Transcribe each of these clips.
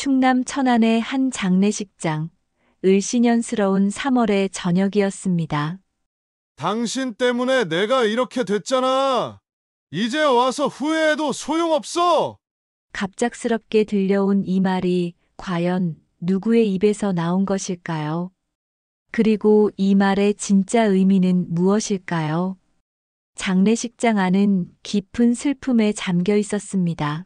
충남 천안의 한 장례식장, 을씨년스러운 3월의 저녁이었습니다. 당신 때문에 내가 이렇게 됐잖아. 이제 와서 후회해도 소용없어. 갑작스럽게 들려온 이 말이 과연 누구의 입에서 나온 것일까요? 그리고 이 말의 진짜 의미는 무엇일까요? 장례식장 안은 깊은 슬픔에 잠겨 있었습니다.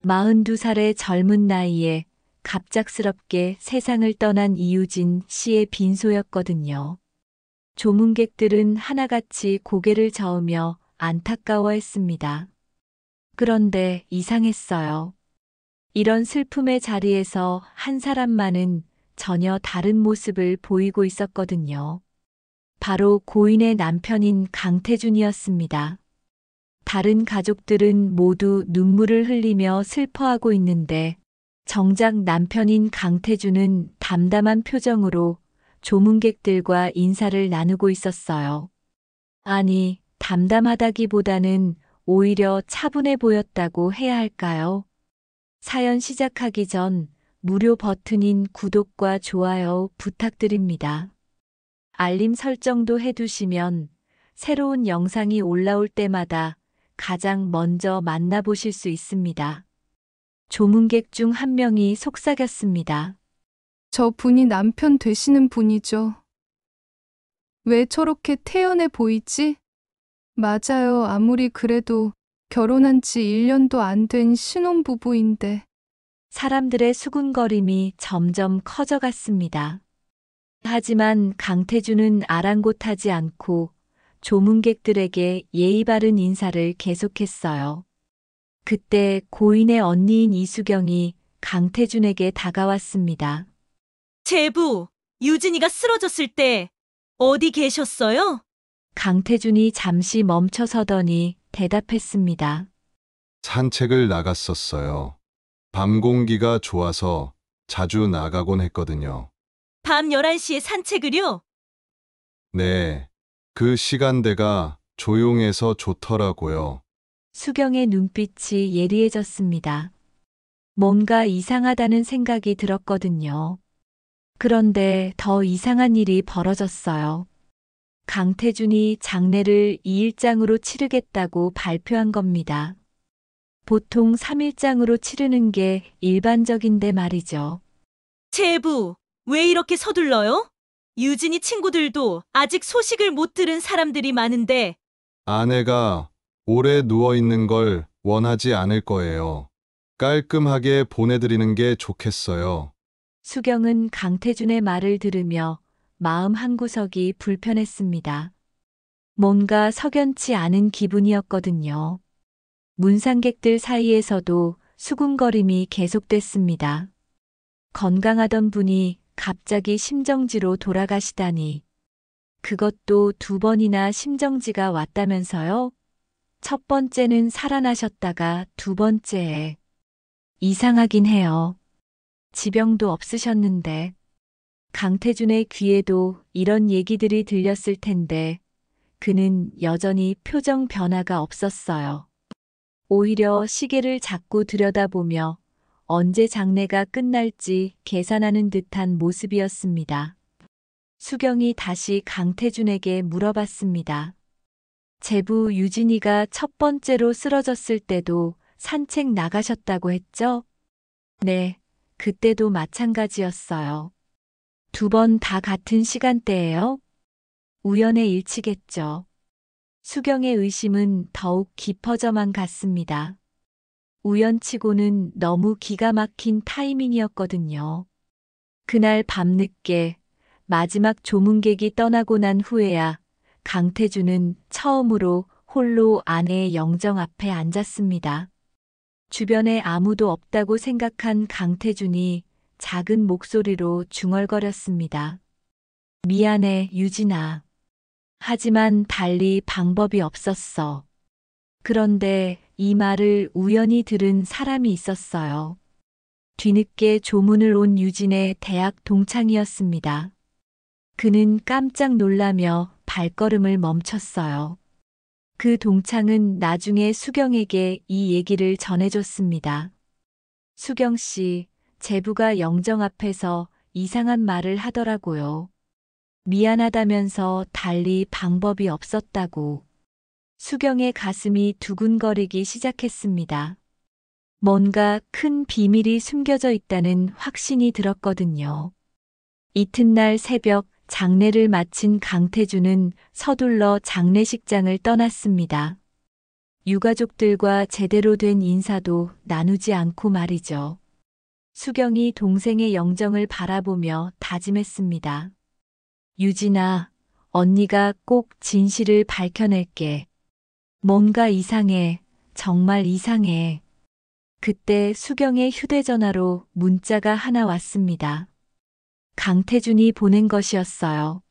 42살의 젊은 나이에 갑작스럽게 세상을 떠난 이유진 씨의 빈소였거든요. 조문객들은 하나같이 고개를 저으며 안타까워했습니다. 그런데 이상했어요. 이런 슬픔의 자리에서 한 사람만은 전혀 다른 모습을 보이고 있었거든요. 바로 고인의 남편인 강태준이었습니다. 다른 가족들은 모두 눈물을 흘리며 슬퍼하고 있는데 정작 남편인 강태준은 담담한 표정으로 조문객들과 인사를 나누고 있었어요. 아니, 담담하다기보다는 오히려 차분해 보였다고 해야 할까요? 사연 시작하기 전 무료 버튼인 구독과 좋아요 부탁드립니다. 알림 설정도 해두시면 새로운 영상이 올라올 때마다 가장 먼저 만나보실 수 있습니다. 조문객 중 한 명이 속삭였습니다. 저 분이 남편 되시는 분이죠. 왜 저렇게 태연해 보이지? 맞아요. 아무리 그래도 결혼한 지 1년도 안 된 신혼부부인데. 사람들의 수군거림이 점점 커져갔습니다. 하지만 강태준은 아랑곳하지 않고 조문객들에게 예의 바른 인사를 계속했어요. 그때 고인의 언니인 이수경이 강태준에게 다가왔습니다. 제부, 유진이가 쓰러졌을 때 어디 계셨어요? 강태준이 잠시 멈춰서더니 대답했습니다. 산책을 나갔었어요. 밤 공기가 좋아서 자주 나가곤 했거든요. 밤 11시에 산책을요? 네, 그 시간대가 조용해서 좋더라고요. 수경의 눈빛이 예리해졌습니다. 뭔가 이상하다는 생각이 들었거든요. 그런데 더 이상한 일이 벌어졌어요. 강태준이 장례를 2일장으로 치르겠다고 발표한 겁니다. 보통 3일장으로 치르는 게 일반적인데 말이죠. 제부, 왜 이렇게 서둘러요? 유진이 친구들도 아직 소식을 못 들은 사람들이 많은데. 아내가 오래 누워있는 걸 원하지 않을 거예요. 깔끔하게 보내드리는 게 좋겠어요. 수경은 강태준의 말을 들으며 마음 한구석이 불편했습니다. 뭔가 석연치 않은 기분이었거든요. 문상객들 사이에서도 수군거림이 계속됐습니다. 건강하던 분이 갑자기 심정지로 돌아가시다니. 그것도 2번이나 심정지가 왔다면서요? 첫 번째는 살아나셨다가 2번째에. 이상하긴 해요. 지병도 없으셨는데. 강태준의 귀에도 이런 얘기들이 들렸을 텐데 그는 여전히 표정 변화가 없었어요. 오히려 시계를 자꾸 들여다보며 언제 장례가 끝날지 계산하는 듯한 모습이었습니다. 수경이 다시 강태준에게 물어봤습니다. 제부 유진이가 첫 번째로 쓰러졌을 때도 산책 나가셨다고 했죠? 네, 그때도 마찬가지였어요. 2번 다 같은 시간대예요? 우연의 일치겠죠. 수경의 의심은 더욱 깊어져만 갔습니다. 우연치고는 너무 기가 막힌 타이밍이었거든요. 그날 밤늦게 마지막 조문객이 떠나고 난 후에야 강태준은 처음으로 홀로 아내의 영정 앞에 앉았습니다. 주변에 아무도 없다고 생각한 강태준이 작은 목소리로 중얼거렸습니다. 미안해, 유진아. 하지만 달리 방법이 없었어. 그런데 이 말을 우연히 들은 사람이 있었어요. 뒤늦게 조문을 온 유진의 대학 동창이었습니다. 그는 깜짝 놀라며 발걸음을 멈췄어요. 그 동창은 나중에 수경에게 이 얘기를 전해줬습니다. 수경 씨, 제부가 영정 앞에서 이상한 말을 하더라고요. 미안하다면서 달리 방법이 없었다고. 수경의 가슴이 두근거리기 시작했습니다. 뭔가 큰 비밀이 숨겨져 있다는 확신이 들었거든요. 이튿날 새벽 장례를 마친 강태주는 서둘러 장례식장을 떠났습니다. 유가족들과 제대로 된 인사도 나누지 않고 말이죠. 수경이 동생의 영정을 바라보며 다짐했습니다. 유진아, 언니가 꼭 진실을 밝혀낼게. 뭔가 이상해. 정말 이상해. 그때 수경의 휴대전화로 문자가 하나 왔습니다. 강태준이 보낸 것이었어요.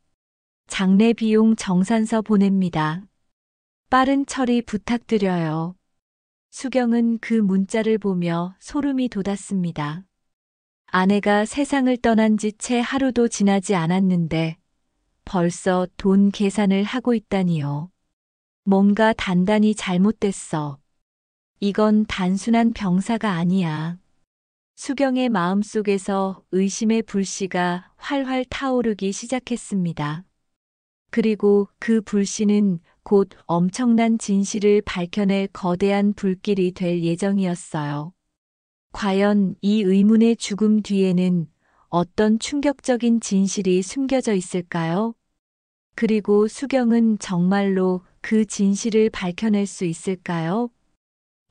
장례 비용 정산서 보냅니다. 빠른 처리 부탁드려요. 수경은 그 문자를 보며 소름이 돋았습니다. 아내가 세상을 떠난 지 채 하루도 지나지 않았는데 벌써 돈 계산을 하고 있다니요. 뭔가 단단히 잘못됐어. 이건 단순한 병사가 아니야. 수경의 마음속에서 의심의 불씨가 활활 타오르기 시작했습니다. 그리고 그 불씨는 곧 엄청난 진실을 밝혀낼 거대한 불길이 될 예정이었어요. 과연 이 의문의 죽음 뒤에는 어떤 충격적인 진실이 숨겨져 있을까요? 그리고 수경은 정말로 그 진실을 밝혀낼 수 있을까요?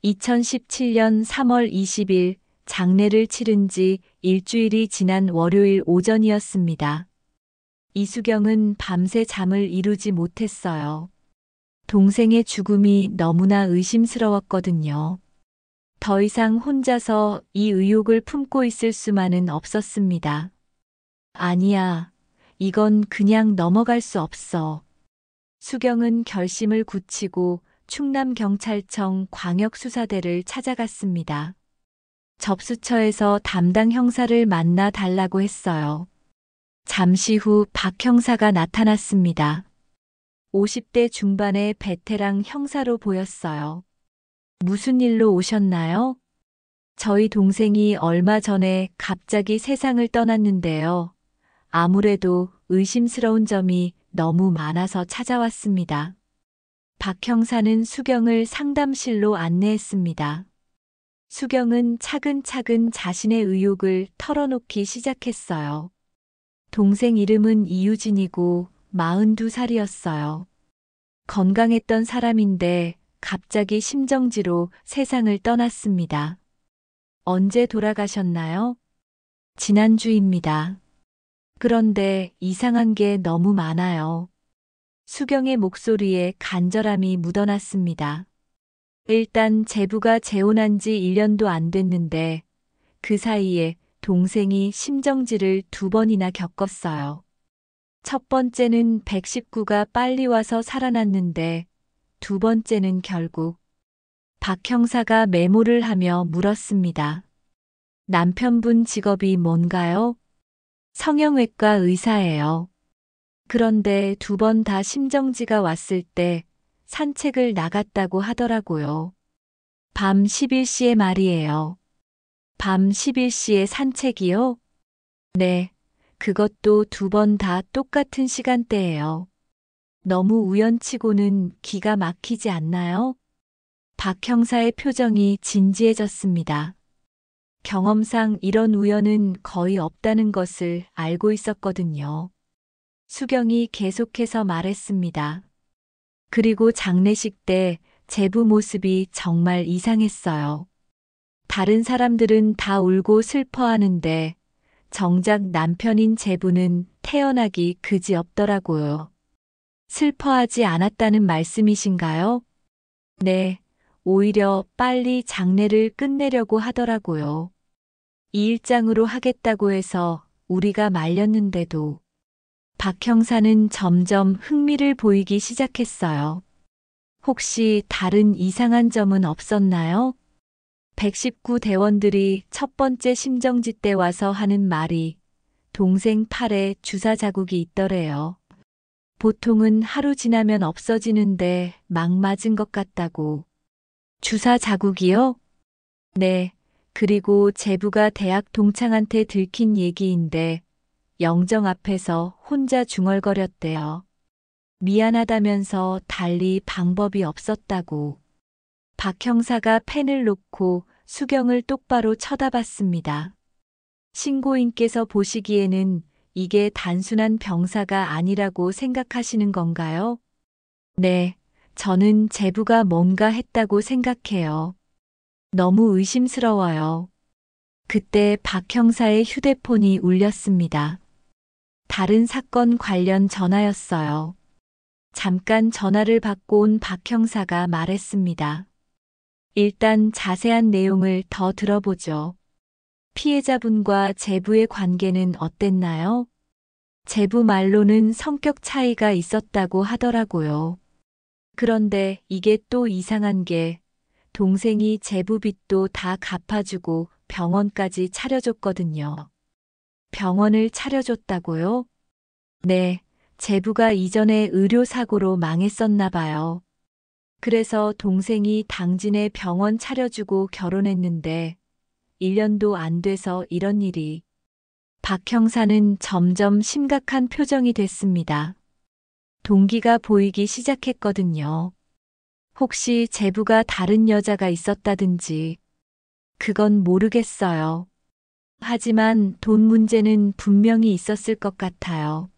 2017년 3월 20일 장례를 치른 지 일주일이 지난 월요일 오전이었습니다. 이수경은 밤새 잠을 이루지 못했어요. 동생의 죽음이 너무나 의심스러웠거든요. 더 이상 혼자서 이 의혹을 품고 있을 수만은 없었습니다. 아니야, 이건 그냥 넘어갈 수 없어. 수경은 결심을 굳히고 충남경찰청 광역수사대를 찾아갔습니다. 접수처에서 담당 형사를 만나 달라고 했어요. 잠시 후 박 형사가 나타났습니다. 50대 중반의 베테랑 형사로 보였어요. 무슨 일로 오셨나요? 저희 동생이 얼마 전에 갑자기 세상을 떠났는데요. 아무래도 의심스러운 점이 너무 많아서 찾아왔습니다. 박 형사는 수경을 상담실로 안내했습니다. 수경은 차근차근 자신의 의혹을 털어놓기 시작했어요. 동생 이름은 이유진이고 42살이었어요. 건강했던 사람인데 갑자기 심정지로 세상을 떠났습니다. 언제 돌아가셨나요? 지난주입니다. 그런데 이상한 게 너무 많아요. 수경의 목소리에 간절함이 묻어났습니다. 일단 제부가 재혼한 지 1년도 안 됐는데 그 사이에 동생이 심정지를 2번이나 겪었어요. 첫 번째는 119가 빨리 와서 살아났는데 2번째는 결국 박 형사가 메모를 하며 물었습니다. 남편분 직업이 뭔가요? 성형외과 의사예요. 그런데 2번 다 심정지가 왔을 때 산책을 나갔다고 하더라고요. 밤 11시에 말이에요. 밤 11시에 산책이요? 네, 그것도 2번 다 똑같은 시간대예요. 너무 우연치고는 기가 막히지 않나요? 박 형사의 표정이 진지해졌습니다. 경험상 이런 우연은 거의 없다는 것을 알고 있었거든요. 수경이 계속해서 말했습니다. 그리고 장례식 때 제부 모습이 정말 이상했어요. 다른 사람들은 다 울고 슬퍼하는데 정작 남편인 제부는 태어나기 그지없더라고요. 슬퍼하지 않았다는 말씀이신가요? 네, 오히려 빨리 장례를 끝내려고 하더라고요. 이 일장으로 하겠다고 해서 우리가 말렸는데도 박 형사는 점점 흥미를 보이기 시작했어요. 혹시 다른 이상한 점은 없었나요? 119 대원들이 첫 번째 심정지 때 와서 하는 말이 동생 팔에 주사 자국이 있더래요. 보통은 하루 지나면 없어지는데 막 맞은 것 같다고. 주사 자국이요? 네, 그리고 제부가 대학 동창한테 들킨 얘기인데 영정 앞에서 혼자 중얼거렸대요. 미안하다면서 달리 방법이 없었다고. 박 형사가 펜을 놓고 수경을 똑바로 쳐다봤습니다. 신고인께서 보시기에는 이게 단순한 병사가 아니라고 생각하시는 건가요? 네, 저는 제부가 뭔가 했다고 생각해요. 너무 의심스러워요. 그때 박 형사의 휴대폰이 울렸습니다. 다른 사건 관련 전화였어요. 잠깐 전화를 받고 온 박 형사가 말했습니다. 일단 자세한 내용을 더 들어보죠. 피해자분과 제부의 관계는 어땠나요? 제부 말로는 성격 차이가 있었다고 하더라고요. 그런데 이게 또 이상한 게 동생이 제부 빚도 다 갚아주고 병원까지 차려줬거든요. 병원을 차려줬다고요? 네, 제부가 이전에 의료사고로 망했었나 봐요. 그래서 동생이 당진에 병원 차려주고 결혼했는데 1년도 안 돼서 이런 일이. 박 형사는 점점 심각한 표정이 됐습니다. 동기가 보이기 시작했거든요. 혹시 제부가 다른 여자가 있었다든지. 그건 모르겠어요. 하지만 돈 문제는 분명히 있었을 것 같아요.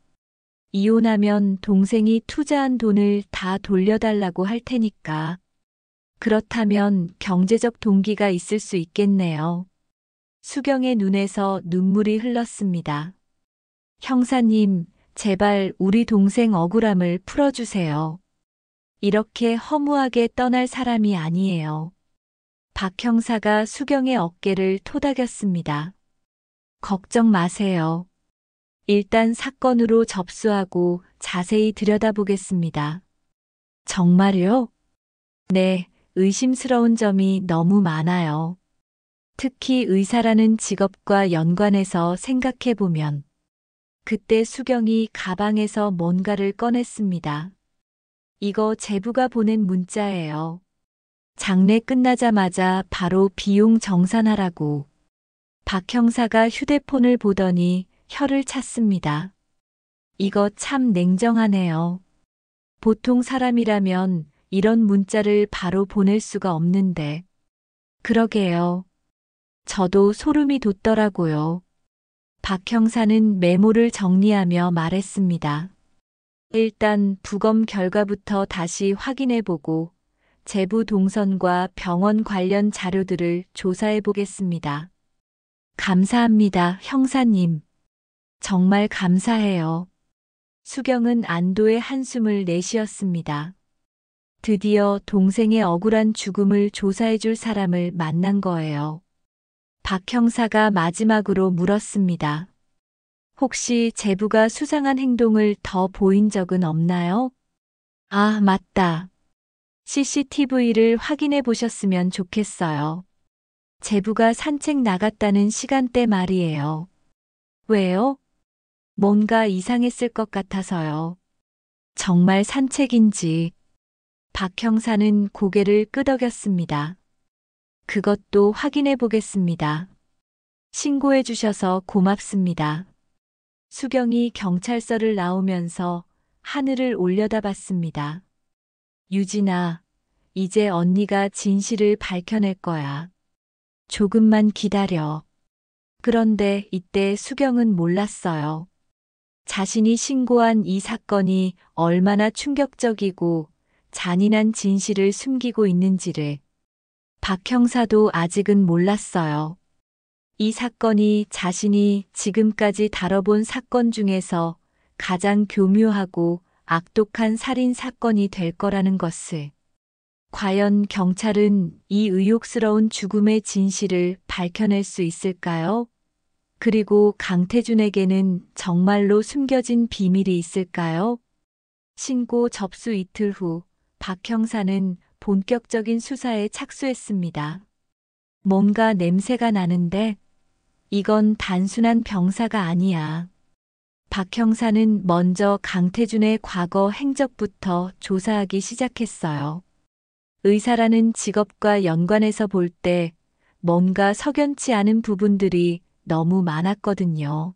이혼하면 동생이 투자한 돈을 다 돌려달라고 할 테니까. 그렇다면 경제적 동기가 있을 수 있겠네요. 수경의 눈에서 눈물이 흘렀습니다. 형사님, 제발 우리 동생 억울함을 풀어주세요. 이렇게 허무하게 떠날 사람이 아니에요. 박 형사가 수경의 어깨를 토닥였습니다. 걱정 마세요. 일단 사건으로 접수하고 자세히 들여다보겠습니다. 정말요? 네, 의심스러운 점이 너무 많아요. 특히 의사라는 직업과 연관해서 생각해보면. 그때 수경이 가방에서 뭔가를 꺼냈습니다. 이거 제부가 보낸 문자예요. 장례 끝나자마자 바로 비용 정산하라고. 박 형사가 휴대폰을 보더니 혀를 찼습니다. 이거 참 냉정하네요. 보통 사람이라면 이런 문자를 바로 보낼 수가 없는데. 그러게요. 저도 소름이 돋더라고요. 박 형사는 메모를 정리하며 말했습니다. 일단 부검 결과부터 다시 확인해보고 제부 동선과 병원 관련 자료들을 조사해 보겠습니다. 감사합니다, 형사님. 정말 감사해요. 수경은 안도의 한숨을 내쉬었습니다. 드디어 동생의 억울한 죽음을 조사해 줄 사람을 만난 거예요. 박 형사가 마지막으로 물었습니다. 혹시 제부가 수상한 행동을 더 보인 적은 없나요? 아, 맞다. CCTV를 확인해 보셨으면 좋겠어요. 제부가 산책 나갔다는 시간대 말이에요. 왜요? 뭔가 이상했을 것 같아서요. 정말 산책인지. 박 형사는 고개를 끄덕였습니다. 그것도 확인해 보겠습니다. 신고해 주셔서 고맙습니다. 수경이 경찰서를 나오면서 하늘을 올려다봤습니다. 유진아, 이제 언니가 진실을 밝혀낼 거야. 조금만 기다려. 그런데 이때 수경은 몰랐어요. 자신이 신고한 이 사건이 얼마나 충격적이고 잔인한 진실을 숨기고 있는지를. 박 형사도 아직은 몰랐어요. 이 사건이 자신이 지금까지 다뤄본 사건 중에서 가장 교묘하고 악독한 살인 사건이 될 거라는 것을. 과연 경찰은 이 의혹스러운 죽음의 진실을 밝혀낼 수 있을까요? 그리고 강태준에게는 정말로 숨겨진 비밀이 있을까요? 신고 접수 이틀 후 박 형사는 본격적인 수사에 착수했습니다. 뭔가 냄새가 나는데 이건 단순한 병사가 아니야. 박 형사는 먼저 강태준의 과거 행적부터 조사하기 시작했어요. 의사라는 직업과 연관해서 볼 때 뭔가 석연치 않은 부분들이 너무 많았거든요.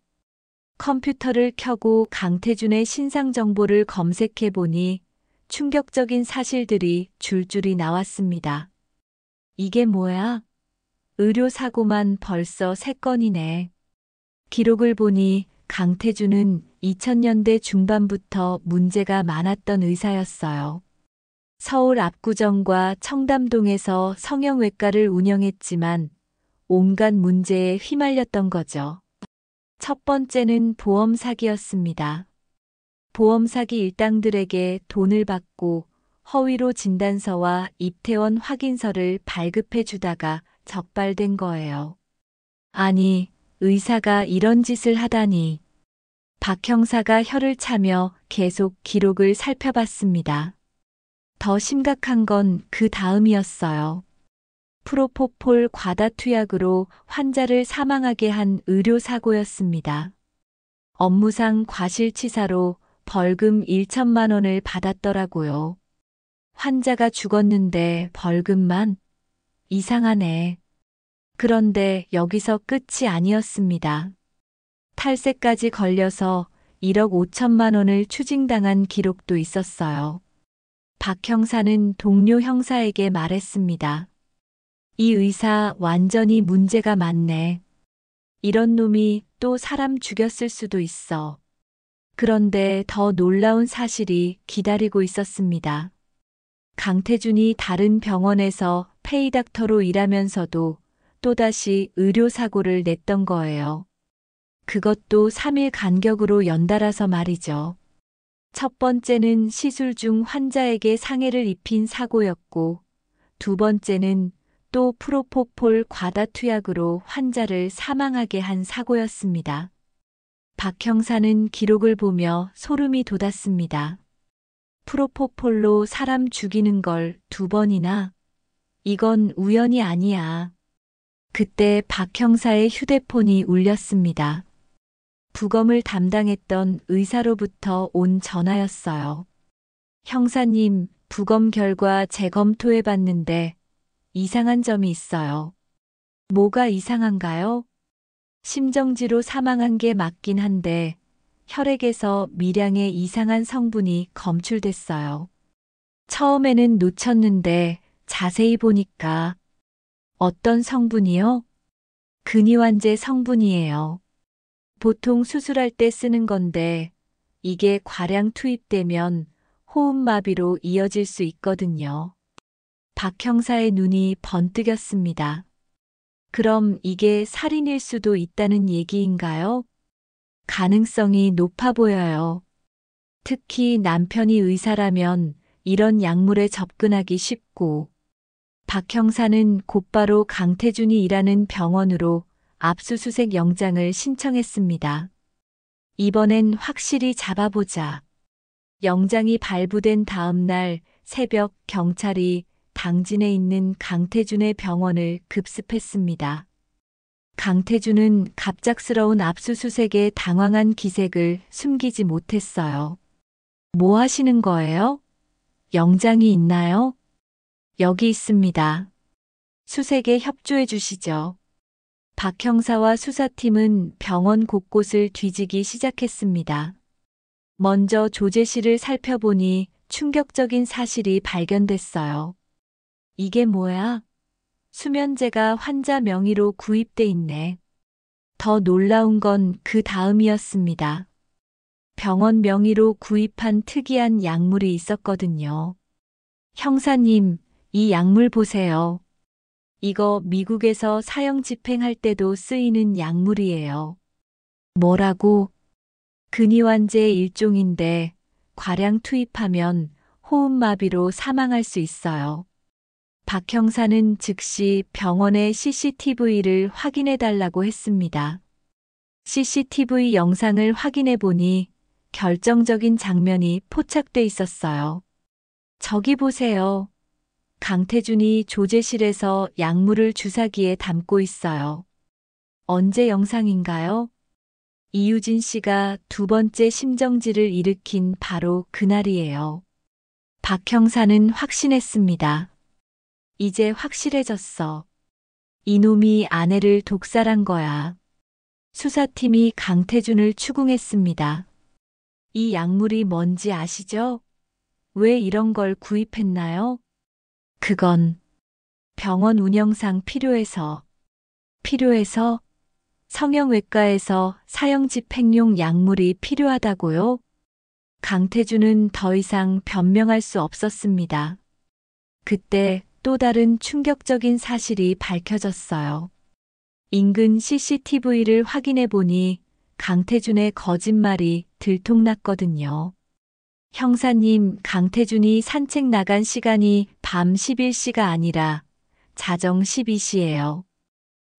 컴퓨터를 켜고 강태준의 신상 정보를 검색해 보니 충격적인 사실들이 줄줄이 나왔습니다. 이게 뭐야? 의료사고만 벌써 3건이네. 기록을 보니 강태준은 2000년대 중반부터 문제가 많았던 의사였어요. 서울 압구정과 청담동에서 성형외과를 운영했지만 온갖 문제에 휘말렸던 거죠. 첫 번째는 보험 사기였습니다. 보험 사기 일당들에게 돈을 받고 허위로 진단서와 입퇴원 확인서를 발급해 주다가 적발된 거예요. 아니, 의사가 이런 짓을 하다니. 박 형사가 혀를 차며 계속 기록을 살펴봤습니다. 더 심각한 건 그 다음이었어요. 프로포폴 과다 투약으로 환자를 사망하게 한 의료사고였습니다. 업무상 과실치사로 벌금 1천만 원을 받았더라고요. 환자가 죽었는데 벌금만? 이상하네. 그런데 여기서 끝이 아니었습니다. 탈세까지 걸려서 1억 5천만 원을 추징당한 기록도 있었어요. 박 형사는 동료 형사에게 말했습니다. 이 의사 완전히 문제가 많네. 이런 놈이 또 사람 죽였을 수도 있어. 그런데 더 놀라운 사실이 기다리고 있었습니다. 강태준이 다른 병원에서 페이닥터로 일하면서도 또다시 의료사고를 냈던 거예요. 그것도 3일 간격으로 연달아서 말이죠. 첫 번째는 시술 중 환자에게 상해를 입힌 사고였고, 두 번째는 또 프로포폴 과다 투약으로 환자를 사망하게 한 사고였습니다. 박 형사는 기록을 보며 소름이 돋았습니다. 프로포폴로 사람 죽이는 걸 2번이나? 이건 우연이 아니야. 그때 박 형사의 휴대폰이 울렸습니다. 부검을 담당했던 의사로부터 온 전화였어요. 형사님, 부검 결과 재검토해 봤는데 이상한 점이 있어요. 뭐가 이상한가요? 심정지로 사망한 게 맞긴 한데 혈액에서 미량의 이상한 성분이 검출됐어요. 처음에는 놓쳤는데 자세히 보니까 어떤 성분이요? 근이완제 성분이에요. 보통 수술할 때 쓰는 건데 이게 과량 투입되면 호흡마비로 이어질 수 있거든요. 박 형사의 눈이 번뜩였습니다. 그럼 이게 살인일 수도 있다는 얘기인가요? 가능성이 높아 보여요. 특히 남편이 의사라면 이런 약물에 접근하기 쉽고, 박 형사는 곧바로 강태준이 일하는 병원으로 압수수색 영장을 신청했습니다. 이번엔 확실히 잡아보자. 영장이 발부된 다음 날 새벽 경찰이 당진에 있는 강태준의 병원을 급습했습니다. 강태준은 갑작스러운 압수수색에 당황한 기색을 숨기지 못했어요. 뭐 하시는 거예요? 영장이 있나요? 여기 있습니다. 수색에 협조해 주시죠. 박 형사와 수사팀은 병원 곳곳을 뒤지기 시작했습니다. 먼저 조제실을 살펴보니 충격적인 사실이 발견됐어요. 이게 뭐야? 수면제가 환자 명의로 구입돼 있네. 더 놀라운 건 그 다음이었습니다. 병원 명의로 구입한 특이한 약물이 있었거든요. 형사님, 이 약물 보세요. 이거 미국에서 사형 집행할 때도 쓰이는 약물이에요. 뭐라고? 근이완제의 일종인데 과량 투입하면 호흡마비로 사망할 수 있어요. 박 형사는 즉시 병원의 CCTV를 확인해 달라고 했습니다. CCTV 영상을 확인해 보니 결정적인 장면이 포착돼 있었어요. 저기 보세요. 강태준이 조제실에서 약물을 주사기에 담고 있어요. 언제 영상인가요? 이유진 씨가 2번째 심정지를 일으킨 바로 그날이에요. 박 형사는 확신했습니다. 이제 확실해졌어. 이놈이 아내를 독살한 거야. 수사팀이 강태준을 추궁했습니다. 이 약물이 뭔지 아시죠? 왜 이런 걸 구입했나요? 그건 병원 운영상 필요해서 성형외과에서 사형 집행용 약물이 필요하다고요? 강태준은 더 이상 변명할 수 없었습니다. 그때 또 다른 충격적인 사실이 밝혀졌어요. 인근 CCTV를 확인해 보니 강태준의 거짓말이 들통났거든요. 형사님, 강태준이 산책 나간 시간이 밤 11시가 아니라 자정 12시예요.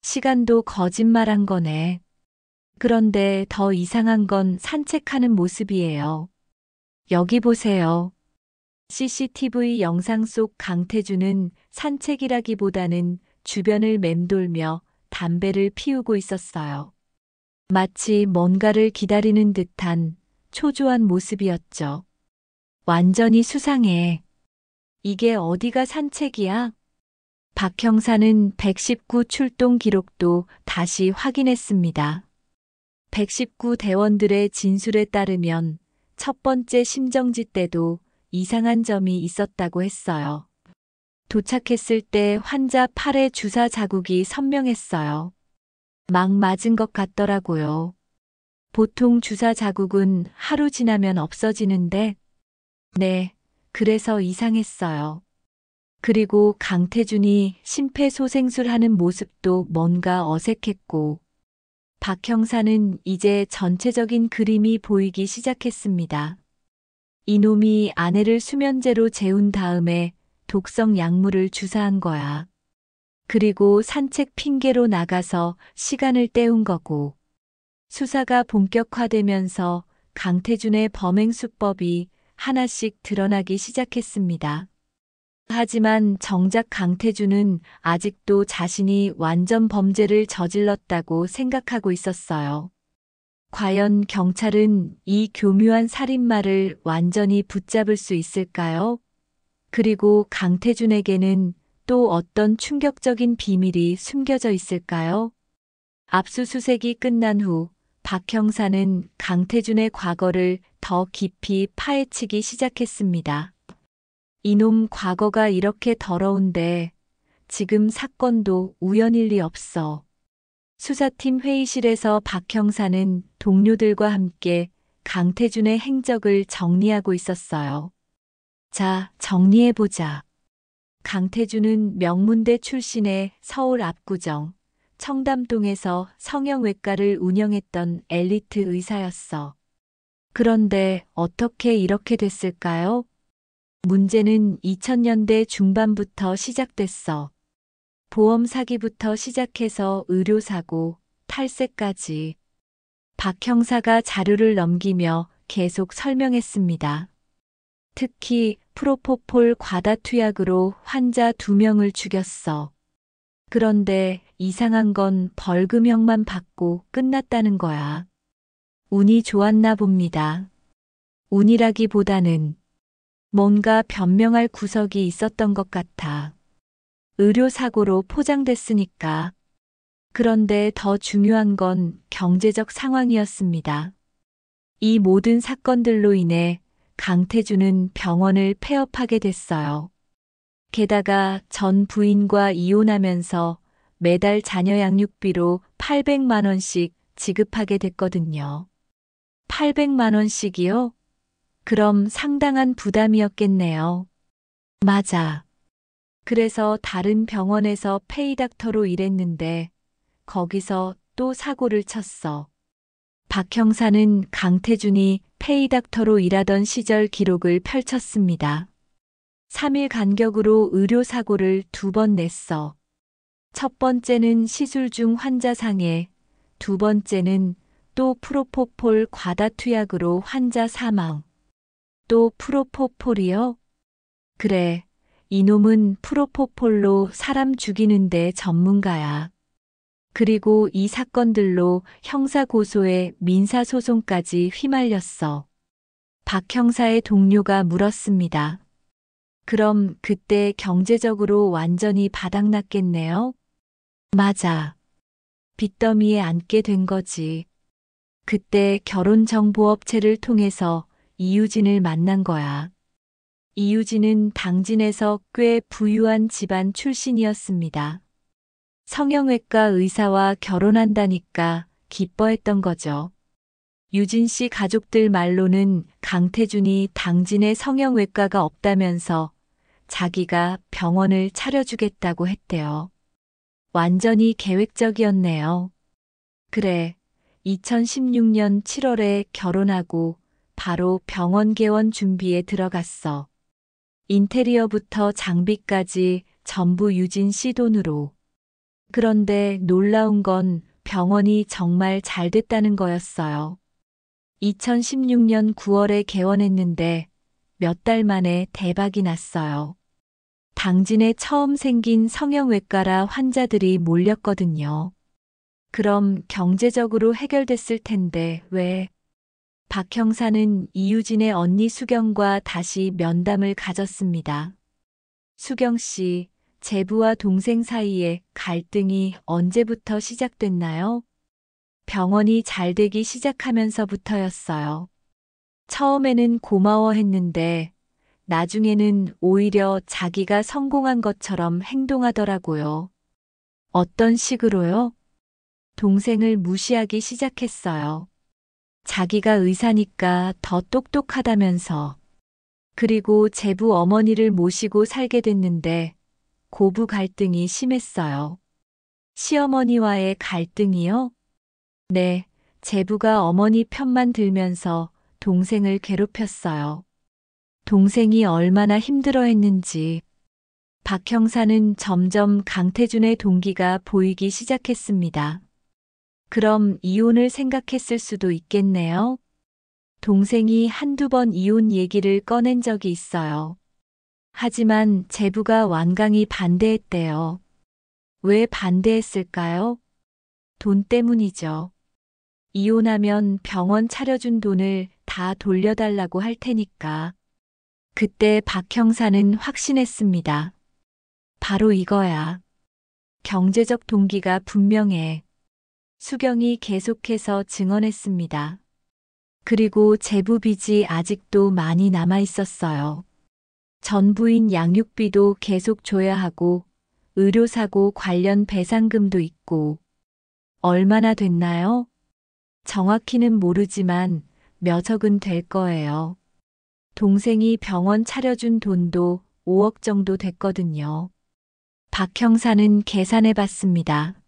시간도 거짓말한 거네. 그런데 더 이상한 건 산책하는 모습이에요. 여기 보세요. CCTV 영상 속 강태준은 산책이라기보다는 주변을 맴돌며 담배를 피우고 있었어요. 마치 뭔가를 기다리는 듯한 초조한 모습이었죠. 완전히 수상해. 이게 어디가 산책이야? 박 형사는 119 출동 기록도 다시 확인했습니다. 119 대원들의 진술에 따르면 첫 번째 심정지 때도 이상한 점이 있었다고 했어요. 도착했을 때 환자 팔에 주사 자국이 선명했어요. 막 맞은 것 같더라고요. 보통 주사 자국은 하루 지나면 없어지는데, 네, 그래서 이상했어요. 그리고 강태준이 심폐소생술하는 모습도 뭔가 어색했고, 박 형사는 이제 전체적인 그림이 보이기 시작했습니다. 이놈이 아내를 수면제로 재운 다음에 독성 약물을 주사한 거야. 그리고 산책 핑계로 나가서 시간을 때운 거고, 수사가 본격화되면서 강태준의 범행 수법이 하나씩 드러나기 시작했습니다. 하지만 정작 강태준은 아직도 자신이 완전 범죄를 저질렀다고 생각하고 있었어요. 과연 경찰은 이 교묘한 살인마를 완전히 붙잡을 수 있을까요? 그리고 강태준에게는 또 어떤 충격적인 비밀이 숨겨져 있을까요? 압수수색이 끝난 후 박 형사는 강태준의 과거를 더 깊이 파헤치기 시작했습니다. 이놈 과거가 이렇게 더러운데 지금 사건도 우연일 리 없어. 수사팀 회의실에서 박 형사는 동료들과 함께 강태준의 행적을 정리하고 있었어요. 자, 정리해보자. 강태준은 명문대 출신의 서울 압구정, 청담동에서 성형외과를 운영했던 엘리트 의사였어. 그런데 어떻게 이렇게 됐을까요? 문제는 2000년대 중반부터 시작됐어. 보험 사기부터 시작해서 의료사고, 탈세까지. 박 형사가 자료를 넘기며 계속 설명했습니다. 특히 프로포폴 과다 투약으로 환자 2명을 죽였어. 그런데 이상한 건 벌금형만 받고 끝났다는 거야. 운이 좋았나 봅니다. 운이라기보다는 뭔가 변명할 구석이 있었던 것 같아. 의료사고로 포장됐으니까. 그런데 더 중요한 건 경제적 상황이었습니다. 이 모든 사건들로 인해 강태준은 병원을 폐업하게 됐어요. 게다가 전 부인과 이혼하면서 매달 자녀 양육비로 800만 원씩 지급하게 됐거든요. 800만 원씩이요? 그럼 상당한 부담이었겠네요. 맞아. 그래서 다른 병원에서 페이닥터로 일했는데 거기서 또 사고를 쳤어. 박 형사는 강태준이 페이닥터로 일하던 시절 기록을 펼쳤습니다. 3일 간격으로 의료사고를 2번 냈어. 첫 번째는 시술 중 환자 상해, 두 번째는 또 프로포폴 과다 투약으로 환자 사망. 또 프로포폴이요? 그래, 이놈은 프로포폴로 사람 죽이는데 전문가야. 그리고 이 사건들로 형사고소에 민사소송까지 휘말렸어. 박 형사의 동료가 물었습니다. 그럼 그때 경제적으로 완전히 바닥났겠네요? 맞아. 빚더미에 앉게 된 거지. 그때 결혼정보업체를 통해서 이유진을 만난 거야. 이유진은 당진에서 꽤 부유한 집안 출신이었습니다. 성형외과 의사와 결혼한다니까 기뻐했던 거죠. 유진 씨 가족들 말로는 강태준이 당진에 성형외과가 없다면서 자기가 병원을 차려주겠다고 했대요. 완전히 계획적이었네요. 그래, 2016년 7월에 결혼하고 바로 병원 개원 준비에 들어갔어. 인테리어부터 장비까지 전부 유진 씨 돈으로. 그런데 놀라운 건 병원이 정말 잘 됐다는 거였어요. 2016년 9월에 개원했는데 몇 달 만에 대박이 났어요. 당진에 처음 생긴 성형외과라 환자들이 몰렸거든요. 그럼 경제적으로 해결됐을 텐데 왜? 박 형사는 이유진의 언니 수경과 다시 면담을 가졌습니다. 수경 씨, 제부와 동생 사이에 갈등이 언제부터 시작됐나요? 병원이 잘 되기 시작하면서부터였어요. 처음에는 고마워했는데 나중에는 오히려 자기가 성공한 것처럼 행동하더라고요. 어떤 식으로요? 동생을 무시하기 시작했어요. 자기가 의사니까 더 똑똑하다면서. 그리고 제부 어머니를 모시고 살게 됐는데 고부 갈등이 심했어요. 시어머니와의 갈등이요? 네, 제부가 어머니 편만 들면서 동생을 괴롭혔어요. 동생이 얼마나 힘들어했는지. 박 형사는 점점 강태준의 동기가 보이기 시작했습니다. 그럼 이혼을 생각했을 수도 있겠네요. 동생이 한두 번 이혼 얘기를 꺼낸 적이 있어요. 하지만 제부가 완강히 반대했대요. 왜 반대했을까요? 돈 때문이죠. 이혼하면 병원 차려준 돈을 다 돌려달라고 할 테니까. 그때 박 형사는 확신했습니다. 바로 이거야. 경제적 동기가 분명해. 수경이 계속해서 증언했습니다. 그리고 제부 빚이 아직도 많이 남아 있었어요. 전 부인 양육비도 계속 줘야 하고 의료사고 관련 배상금도 있고. 얼마나 됐나요? 정확히는 모르지만 몇억은 될 거예요. 동생이 병원 차려준 돈도 5억 정도 됐거든요. 박 형사는 계산해 봤습니다.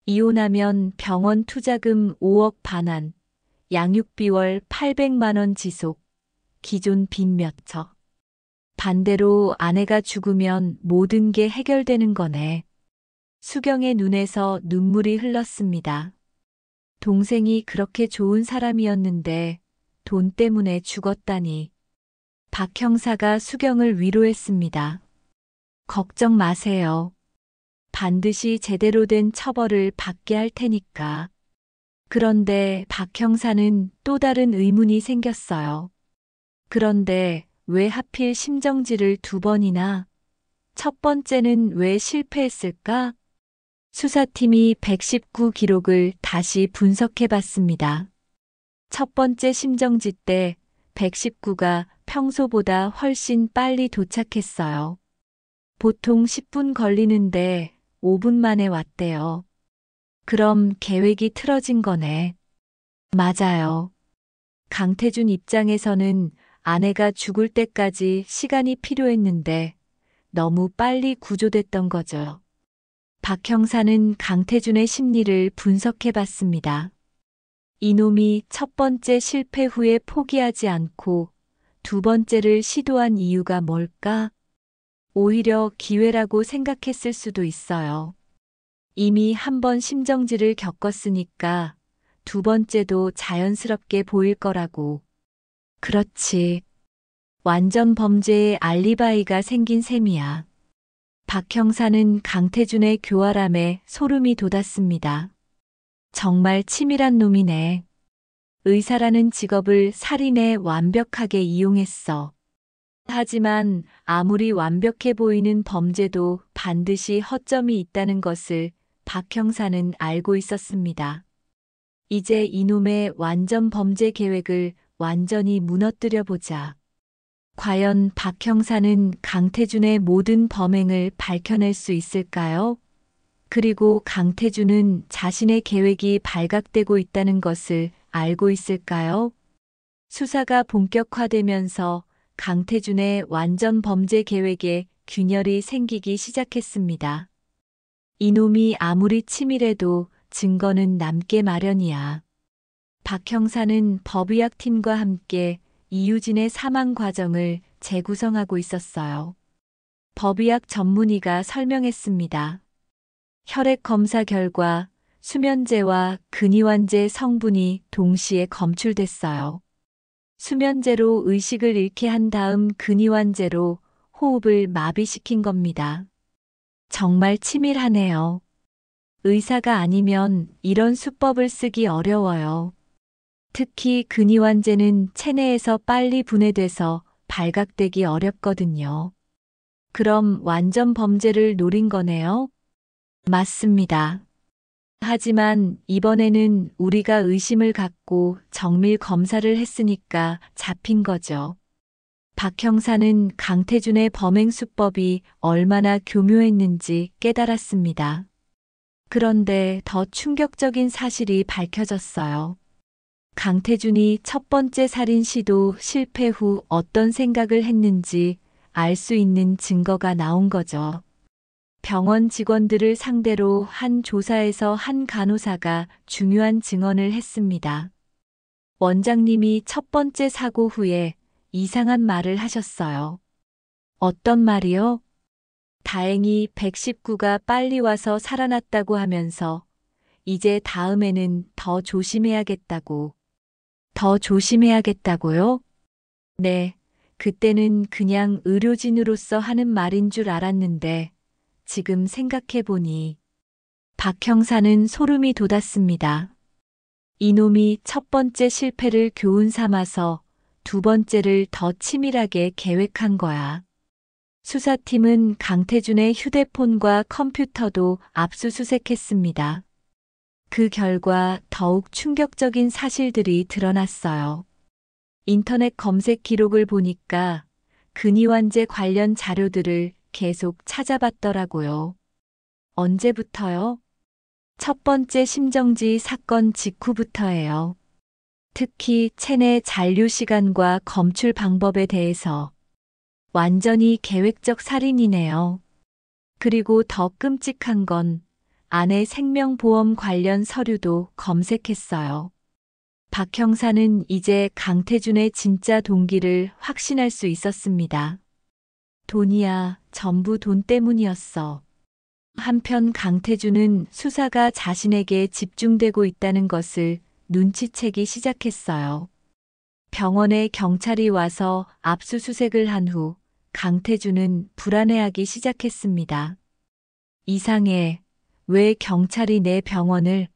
이혼하면 병원 투자금 5억 반환, 양육비 월 800만 원 지속, 기존 빚 몇 척. 반대로 아내가 죽으면 모든 게 해결되는 거네. 수경의 눈에서 눈물이 흘렀습니다. 동생이 그렇게 좋은 사람이었는데 돈 때문에 죽었다니. 박 형사가 수경을 위로했습니다. 걱정 마세요. 반드시 제대로 된 처벌을 받게 할 테니까. 그런데 박 형사는 또 다른 의문이 생겼어요. 그런데 왜 하필 심정지를 2번이나? 첫 번째는 왜 실패했을까? 수사팀이 119 기록을 다시 분석해 봤습니다. 첫 번째 심정지 때 119가 평소보다 훨씬 빨리 도착했어요. 보통 10분 걸리는데 5분 만에 왔대요. 그럼 계획이 틀어진 거네. 맞아요. 강태준 입장에서는 아내가 죽을 때까지 시간이 필요했는데 너무 빨리 구조됐던 거죠. 박 형사는 강태준의 심리를 분석해 봤습니다. 이놈이 첫 번째 실패 후에 포기하지 않고 두 번째를 시도한 이유가 뭘까? 오히려 기회라고 생각했을 수도 있어요. 이미 한 번 심정지를 겪었으니까 두 번째도 자연스럽게 보일 거라고. 그렇지. 완전 범죄의 알리바이가 생긴 셈이야. 박 형사는 강태준의 교활함에 소름이 돋았습니다. 정말 치밀한 놈이네. 의사라는 직업을 살인에 완벽하게 이용했어. 하지만 아무리 완벽해 보이는 범죄도 반드시 허점이 있다는 것을 박 형사는 알고 있었습니다. 이제 이놈의 완전 범죄 계획을 완전히 무너뜨려 보자. 과연 박 형사는 강태준의 모든 범행을 밝혀낼 수 있을까요? 그리고 강태준은 자신의 계획이 발각되고 있다는 것을 알고 있을까요? 수사가 본격화되면서 강태준의 완전 범죄 계획에 균열이 생기기 시작했습니다. 이놈이 아무리 치밀해도 증거는 남게 마련이야. 박 형사는 법의학팀과 함께 이유진의 사망 과정을 재구성하고 있었어요. 법의학 전문의가 설명했습니다. 혈액 검사 결과 수면제와 근이완제 성분이 동시에 검출됐어요. 수면제로 의식을 잃게 한 다음 근이완제로 호흡을 마비시킨 겁니다. 정말 치밀하네요. 의사가 아니면 이런 수법을 쓰기 어려워요. 특히 근이완제는 체내에서 빨리 분해돼서 발각되기 어렵거든요. 그럼 완전 범죄를 노린 거네요? 맞습니다. 하지만 이번에는 우리가 의심을 갖고 정밀 검사를 했으니까 잡힌 거죠. 박 형사는 강태준의 범행 수법이 얼마나 교묘했는지 깨달았습니다. 그런데 더 충격적인 사실이 밝혀졌어요. 강태준이 첫 번째 살인 시도 실패 후 어떤 생각을 했는지 알 수 있는 증거가 나온 거죠. 병원 직원들을 상대로 한 조사에서 한 간호사가 중요한 증언을 했습니다. 원장님이 첫 번째 사고 후에 이상한 말을 하셨어요. 어떤 말이요? 다행히 119가 빨리 와서 살아났다고 하면서 이제 다음에는 더 조심해야겠다고. 더 조심해야겠다고요? 네, 그때는 그냥 의료진으로서 하는 말인 줄 알았는데 지금 생각해보니 박 형사는 소름이 돋았습니다. 이놈이 첫 번째 실패를 교훈 삼아서 두 번째를 더 치밀하게 계획한 거야. 수사팀은 강태준의 휴대폰과 컴퓨터도 압수수색했습니다. 그 결과 더욱 충격적인 사실들이 드러났어요. 인터넷 검색 기록을 보니까 근이완제 관련 자료들을 계속 찾아봤더라고요. 언제부터요? 첫 번째 심정지 사건 직후부터예요. 특히 체내 잔류 시간과 검출 방법에 대해서 완전히 계획적 살인이네요. 그리고 더 끔찍한 건 아내 생명보험 관련 서류도 검색했어요. 박 형사는 이제 강태준의 진짜 동기를 확신할 수 있었습니다. 돈이야, 전부 돈 때문이었어. 한편 강태준은 수사가 자신에게 집중되고 있다는 것을 눈치채기 시작했어요. 병원에 경찰이 와서 압수수색을 한 후 강태준은 불안해하기 시작했습니다. 이상해. 왜 경찰이 내 병원을?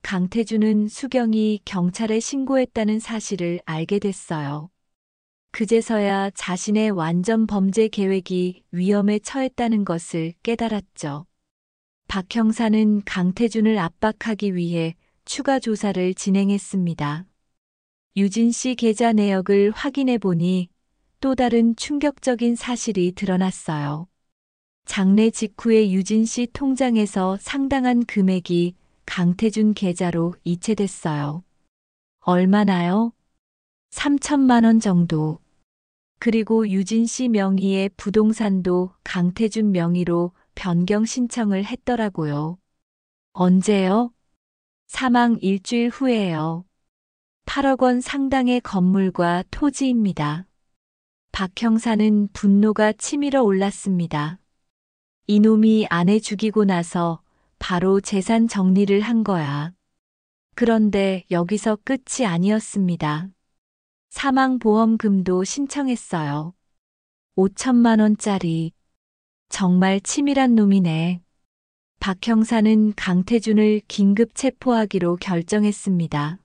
강태준은 수경이 경찰에 신고했다는 사실을 알게 됐어요. 그제서야 자신의 완전 범죄 계획이 위험에 처했다는 것을 깨달았죠. 박 형사는 강태준을 압박하기 위해 추가 조사를 진행했습니다. 유진 씨 계좌 내역을 확인해 보니 또 다른 충격적인 사실이 드러났어요. 장례 직후에 유진 씨 통장에서 상당한 금액이 강태준 계좌로 이체됐어요. 얼마나요? 3천만 원 정도. 그리고 유진 씨 명의의 부동산도 강태준 명의로 변경 신청을 했더라고요. 언제요? 사망 일주일 후에요. 8억 원 상당의 건물과 토지입니다. 박 형사는 분노가 치밀어 올랐습니다. 이놈이 아내 죽이고 나서 바로 재산 정리를 한 거야. 그런데 여기서 끝이 아니었습니다. 사망보험금도 신청했어요. 5천만 원짜리. 정말 치밀한 놈이네. 박 형사는 강태준을 긴급 체포하기로 결정했습니다.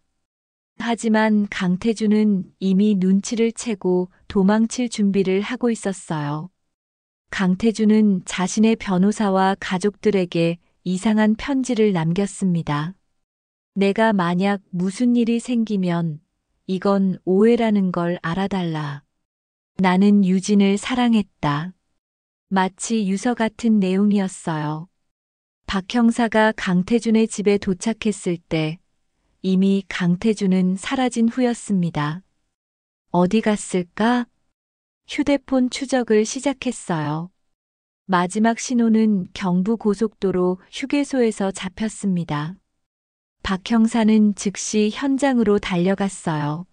하지만 강태준은 이미 눈치를 채고 도망칠 준비를 하고 있었어요. 강태준은 자신의 변호사와 가족들에게 이상한 편지를 남겼습니다. 내가 만약 무슨 일이 생기면 이건 오해라는 걸 알아달라. 나는 유진을 사랑했다. 마치 유서 같은 내용이었어요. 박 형사가 강태준의 집에 도착했을 때 이미 강태준은 사라진 후였습니다. 어디 갔을까? 휴대폰 추적을 시작했어요. 마지막 신호는 경부고속도로 휴게소에서 잡혔습니다. 박 형사는 즉시 현장으로 달려갔어요.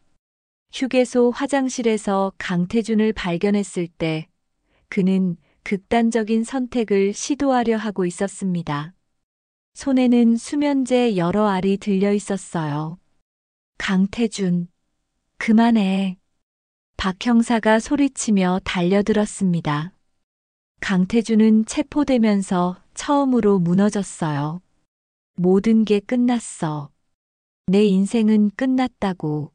휴게소 화장실에서 강태준을 발견했을 때 그는 극단적인 선택을 시도하려 하고 있었습니다. 손에는 수면제 여러 알이 들려 있었어요. 강태준, 그만해. 박 형사가 소리치며 달려들었습니다. 강태준은 체포되면서 처음으로 무너졌어요. 모든 게 끝났어. 내 인생은 끝났다고.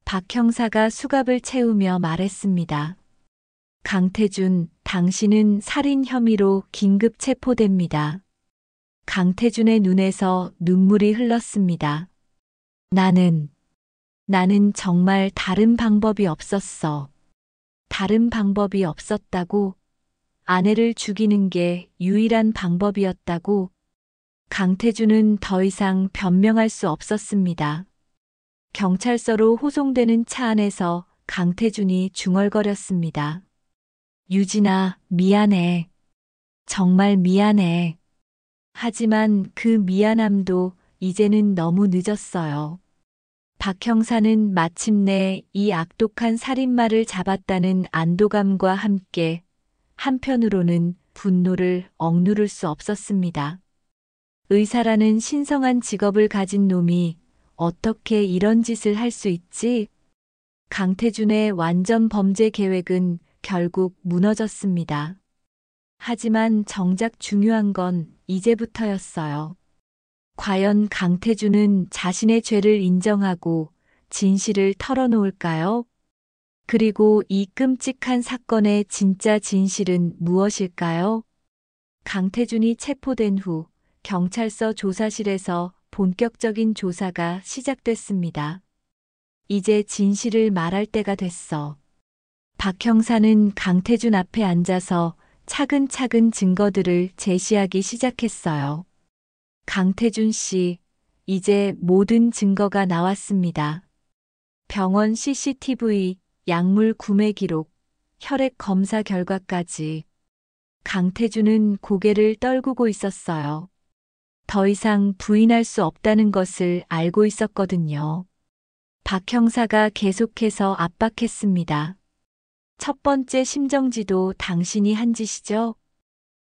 박 형사가 수갑을 채우며 말했습니다. 강태준, 당신은 살인 혐의로 긴급 체포됩니다. 강태준의 눈에서 눈물이 흘렀습니다. 나는 정말 다른 방법이 없었어. 다른 방법이 없었다고? 아내를 죽이는 게 유일한 방법이었다고? 강태준은 더 이상 변명할 수 없었습니다. 경찰서로 호송되는 차 안에서 강태준이 중얼거렸습니다. 유진아, 미안해. 정말 미안해. 하지만 그 미안함도 이제는 너무 늦었어요. 박 형사는 마침내 이 악독한 살인마를 잡았다는 안도감과 함께 한편으로는 분노를 억누를 수 없었습니다. 의사라는 신성한 직업을 가진 놈이 어떻게 이런 짓을 할 수 있지? 강태준의 완전 범죄 계획은 결국 무너졌습니다. 하지만 정작 중요한 건 이제부터였어요. 과연 강태준은 자신의 죄를 인정하고 진실을 털어놓을까요? 그리고 이 끔찍한 사건의 진짜 진실은 무엇일까요? 강태준이 체포된 후 경찰서 조사실에서 본격적인 조사가 시작됐습니다. 이제 진실을 말할 때가 됐어. 박 형사는 강태준 앞에 앉아서 차근차근 증거들을 제시하기 시작했어요. 강태준 씨, 이제 모든 증거가 나왔습니다. 병원 CCTV, 약물 구매 기록, 혈액 검사 결과까지. 강태준은 고개를 떨구고 있었어요. 더 이상 부인할 수 없다는 것을 알고 있었거든요. 박 형사가 계속해서 압박했습니다. 첫 번째 심정지도 당신이 한 짓이죠?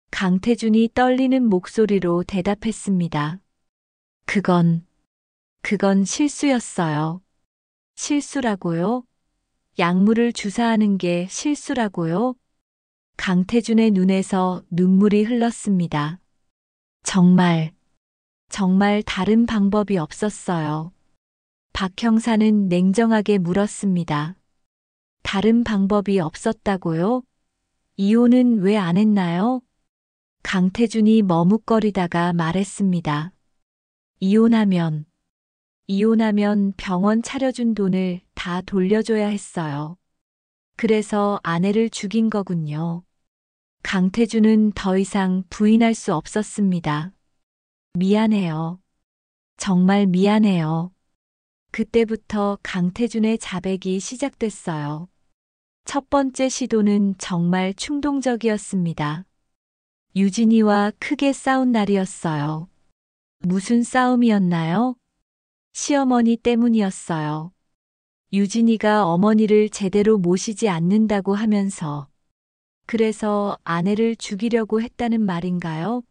강태준이 떨리는 목소리로 대답했습니다. 그건 실수였어요. 실수라고요? 약물을 주사하는 게 실수라고요? 강태준의 눈에서 눈물이 흘렀습니다. 정말 다른 방법이 없었어요. 박 형사는 냉정하게 물었습니다. 다른 방법이 없었다고요? 이혼은 왜 안 했나요? 강태준이 머뭇거리다가 말했습니다. 이혼하면 병원 차려준 돈을 다 돌려줘야 했어요. 그래서 아내를 죽인 거군요. 강태준은 더 이상 부인할 수 없었습니다. 미안해요. 정말 미안해요. 그때부터 강태준의 자백이 시작됐어요. 첫 번째 시도는 정말 충동적이었습니다. 유진이와 크게 싸운 날이었어요. 무슨 싸움이었나요? 시어머니 때문이었어요. 유진이가 어머니를 제대로 모시지 않는다고 하면서 그래서 아내를 죽이려고 했다는 말인가요?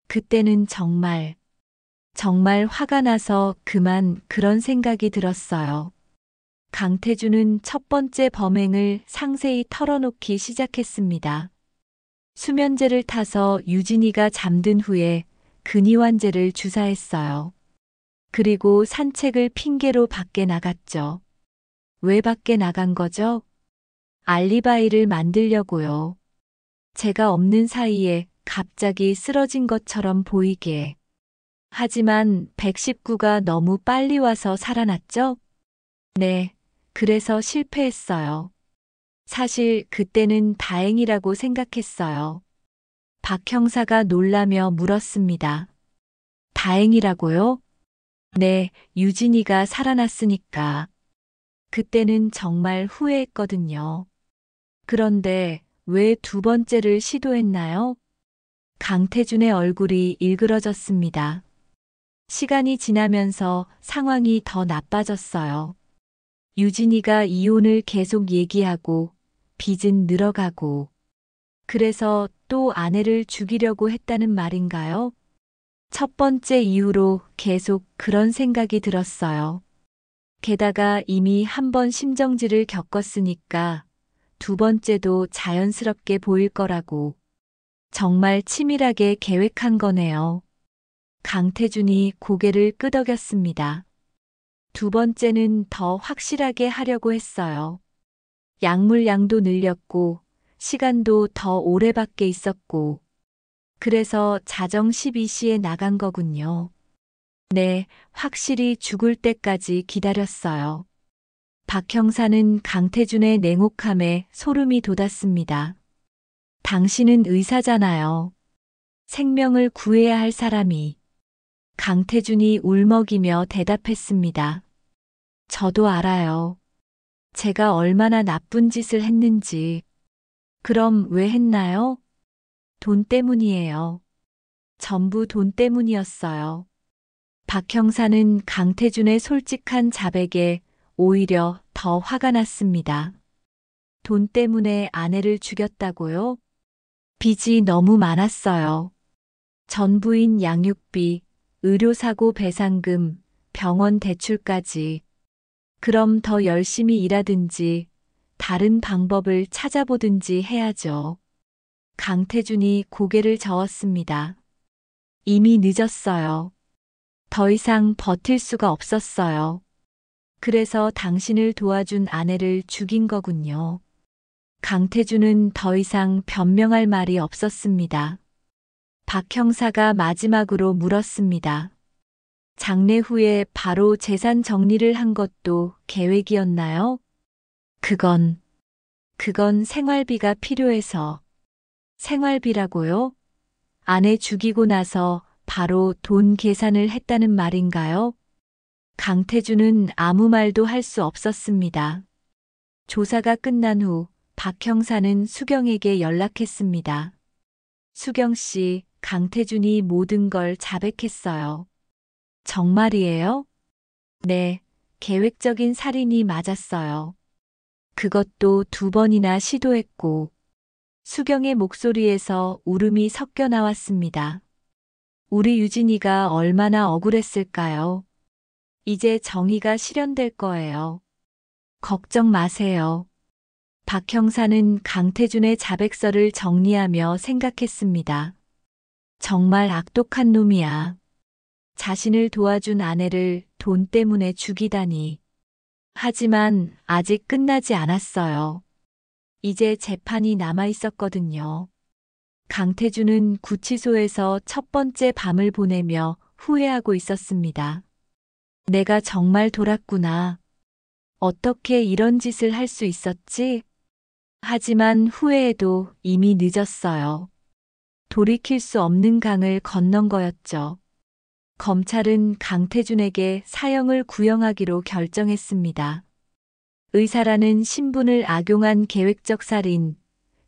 그때는 정말 화가 나서 그만 그런 생각이 들었어요. 강태준은 첫 번째 범행을 상세히 털어놓기 시작했습니다. 수면제를 타서 유진이가 잠든 후에 근이환제를 주사했어요. 그리고 산책을 핑계로 밖에 나갔죠. 왜 밖에 나간 거죠? 알리바이를 만들려고요. 제가 없는 사이에 갑자기 쓰러진 것처럼 보이게. 하지만 119가 너무 빨리 와서 살아났죠? 네, 그래서 실패했어요. 사실 그때는 다행이라고 생각했어요. 박 형사가 놀라며 물었습니다. 다행이라고요? 네, 유진이가 살아났으니까. 그때는 정말 후회했거든요. 그런데 왜 두 번째를 시도했나요? 강태준의 얼굴이 일그러졌습니다. 시간이 지나면서 상황이 더 나빠졌어요. 유진이가 이혼을 계속 얘기하고 빚은 늘어가고 그래서 또 아내를 죽이려고 했다는 말인가요? 첫 번째 이후로 계속 그런 생각이 들었어요. 게다가 이미 한 번 심정지를 겪었으니까 두 번째도 자연스럽게 보일 거라고 정말 치밀하게 계획한 거네요. 강태준이 고개를 끄덕였습니다. 두 번째는 더 확실하게 하려고 했어요. 약물량도 늘렸고 시간도 더 오래 밖에 있었고 그래서 자정 12시에 나간 거군요. 네, 확실히 죽을 때까지 기다렸어요. 박 형사는 강태준의 냉혹함에 소름이 돋았습니다. 당신은 의사잖아요. 생명을 구해야 할 사람이. 강태준이 울먹이며 대답했습니다. 저도 알아요. 제가 얼마나 나쁜 짓을 했는지. 그럼 왜 했나요? 돈 때문이에요. 전부 돈 때문이었어요. 박 형사는 강태준의 솔직한 자백에 오히려 더 화가 났습니다. 돈 때문에 아내를 죽였다고요? 빚이 너무 많았어요. 전부인 양육비, 의료사고 배상금, 병원 대출까지. 그럼 더 열심히 일하든지 다른 방법을 찾아보든지 해야죠. 강태준이 고개를 저었습니다. 이미 늦었어요. 더 이상 버틸 수가 없었어요. 그래서 당신을 도와준 아내를 죽인 거군요. 강태준은 더 이상 변명할 말이 없었습니다. 박 형사가 마지막으로 물었습니다. 장례 후에 바로 재산 정리를 한 것도 계획이었나요? 그건 생활비가 필요해서. 생활비라고요? 아내 죽이고 나서 바로 돈 계산을 했다는 말인가요? 강태준은 아무 말도 할 수 없었습니다. 조사가 끝난 후 박 형사는 수경에게 연락했습니다. 수경 씨, 강태준이 모든 걸 자백했어요. 정말이에요? 네, 계획적인 살인이 맞았어요. 그것도 2번이나 시도했고, 수경의 목소리에서 울음이 섞여 나왔습니다. 우리 유진이가 얼마나 억울했을까요? 이제 정의가 실현될 거예요. 걱정 마세요. 박 형사는 강태준의 자백서를 정리하며 생각했습니다. 정말 악독한 놈이야. 자신을 도와준 아내를 돈 때문에 죽이다니. 하지만 아직 끝나지 않았어요. 이제 재판이 남아 있었거든요. 강태준은 구치소에서 첫 번째 밤을 보내며 후회하고 있었습니다. 내가 정말 돌았구나. 어떻게 이런 짓을 할 수 있었지? 하지만 후회해도 이미 늦었어요. 돌이킬 수 없는 강을 건넌 거였죠. 검찰은 강태준에게 사형을 구형하기로 결정했습니다. 의사라는 신분을 악용한 계획적 살인,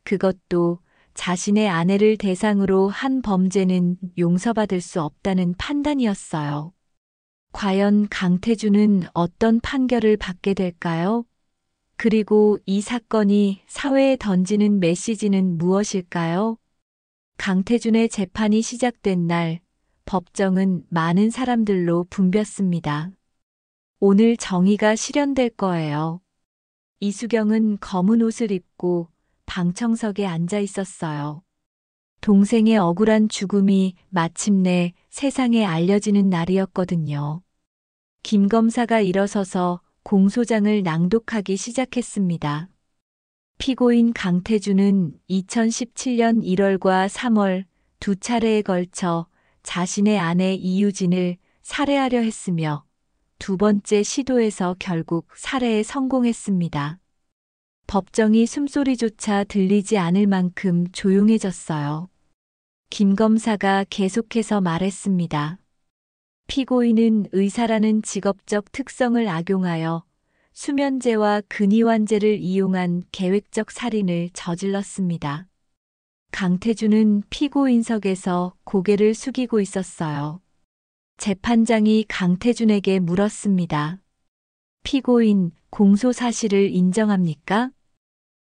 그것도 자신의 아내를 대상으로 한 범죄는 용서받을 수 없다는 판단이었어요. 과연 강태준은 어떤 판결을 받게 될까요? 그리고 이 사건이 사회에 던지는 메시지는 무엇일까요? 강태준의 재판이 시작된 날, 법정은 많은 사람들로 붐볐습니다. 오늘 정의가 실현될 거예요. 이수경은 검은 옷을 입고 방청석에 앉아 있었어요. 동생의 억울한 죽음이 마침내 세상에 알려지는 날이었거든요. 김 검사가 일어서서 공소장을 낭독하기 시작했습니다. 피고인 강태준은 2017년 1월과 3월 두 차례에 걸쳐 자신의 아내 이유진을 살해하려 했으며 두 번째 시도에서 결국 살해에 성공했습니다. 법정이 숨소리조차 들리지 않을 만큼 조용해졌어요. 김 검사가 계속해서 말했습니다. 피고인은 의사라는 직업적 특성을 악용하여 수면제와 근이완제를 이용한 계획적 살인을 저질렀습니다. 강태준은 피고인석에서 고개를 숙이고 있었어요. 재판장이 강태준에게 물었습니다. 피고인, 공소 사실을 인정합니까?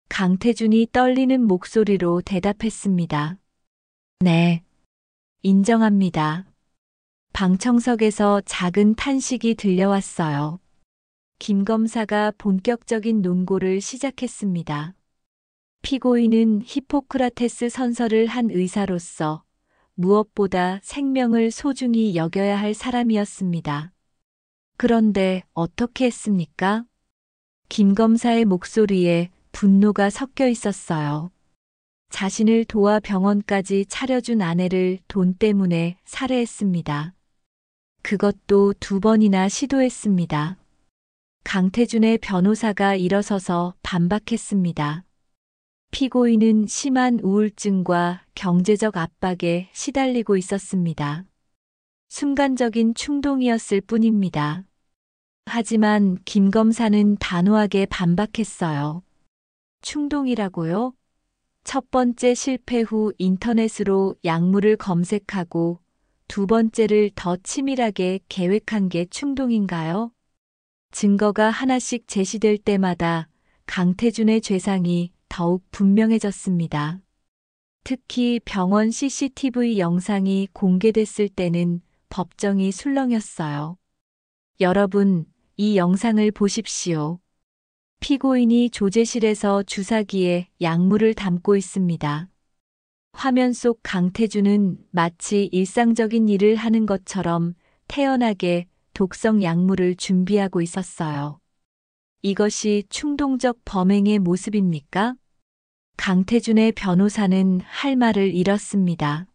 강태준이 떨리는 목소리로 대답했습니다. 네, 인정합니다. 방청석에서 작은 탄식이 들려왔어요. 김 검사가 본격적인 논고를 시작했습니다. 피고인은 히포크라테스 선서를 한 의사로서 무엇보다 생명을 소중히 여겨야 할 사람이었습니다. 그런데 어떻게 했습니까? 김 검사의 목소리에 분노가 섞여 있었어요. 자신을 도와 병원까지 차려준 아내를 돈 때문에 살해했습니다. 그것도 2번이나 시도했습니다. 강태준의 변호사가 일어서서 반박했습니다. 피고인은 심한 우울증과 경제적 압박에 시달리고 있었습니다. 순간적인 충동이었을 뿐입니다. 하지만 김 검사는 단호하게 반박했어요. 충동이라고요? 첫 번째 실패 후 인터넷으로 약물을 검색하고 두 번째를 더 치밀하게 계획한 게 충동인가요? 증거가 하나씩 제시될 때마다 강태준의 죄상이 더욱 분명해졌습니다. 특히 병원 CCTV 영상이 공개됐을 때는 법정이 술렁였어요. 여러분, 이 영상을 보십시오. 피고인이 조제실에서 주사기에 약물을 담고 있습니다. 화면 속 강태준은 마치 일상적인 일을 하는 것처럼 태연하게 독성 약물을 준비하고 있었어요. 이것이 충동적 범행의 모습입니까? 강태준의 변호사는 할 말을 잃었습니다.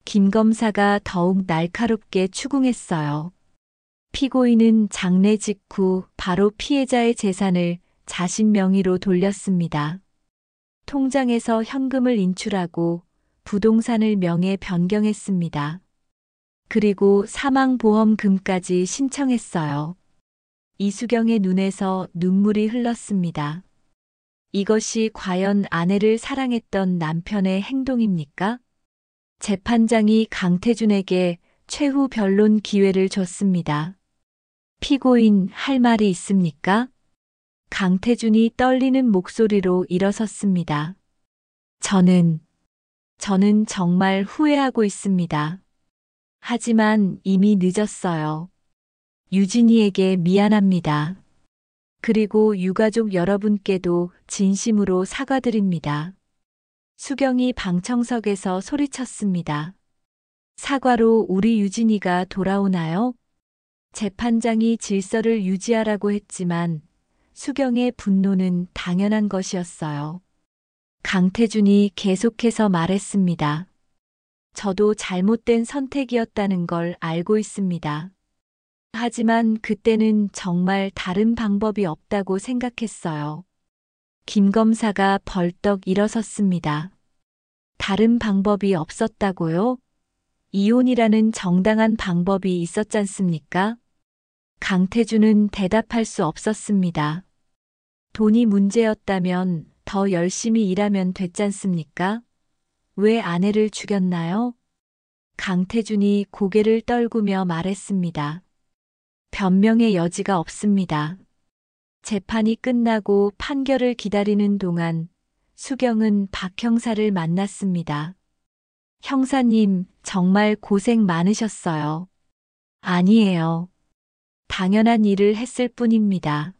김 검사가 더욱 날카롭게 추궁했어요. 피고인은 장례 직후 바로 피해자의 재산을 자신 명의로 돌렸습니다. 통장에서 현금을 인출하고 부동산을 명예 변경했습니다. 그리고 사망보험금까지 신청했어요. 이수경의 눈에서 눈물이 흘렀습니다. 이것이 과연 아내를 사랑했던 남편의 행동입니까? 재판장이 강태준에게 최후 변론 기회를 줬습니다. 피고인 할 말이 있습니까? 강태준이 떨리는 목소리로 일어섰습니다. 저는 정말 후회하고 있습니다. 하지만 이미 늦었어요. 유진이에게 미안합니다. 그리고 유가족 여러분께도 진심으로 사과드립니다. 수경이 방청석에서 소리쳤습니다. 사과로 우리 유진이가 돌아오나요? 재판장이 질서를 유지하라고 했지만 수경의 분노는 당연한 것이었어요. 강태준이 계속해서 말했습니다. 저도 잘못된 선택이었다는 걸 알고 있습니다. 하지만 그때는 정말 다른 방법이 없다고 생각했어요. 김 검사가 벌떡 일어섰습니다. 다른 방법이 없었다고요? 이혼이라는 정당한 방법이 있었잖습니까? 강태준은 대답할 수 없었습니다. 돈이 문제였다면 더 열심히 일하면 됐잖습니까? 왜 아내를 죽였나요? 강태준이 고개를 떨구며 말했습니다. 변명의 여지가 없습니다. 재판이 끝나고 판결을 기다리는 동안 수경은 박 형사를 만났습니다. 형사님, 정말 고생 많으셨어요. 아니에요. 당연한 일을 했을 뿐입니다.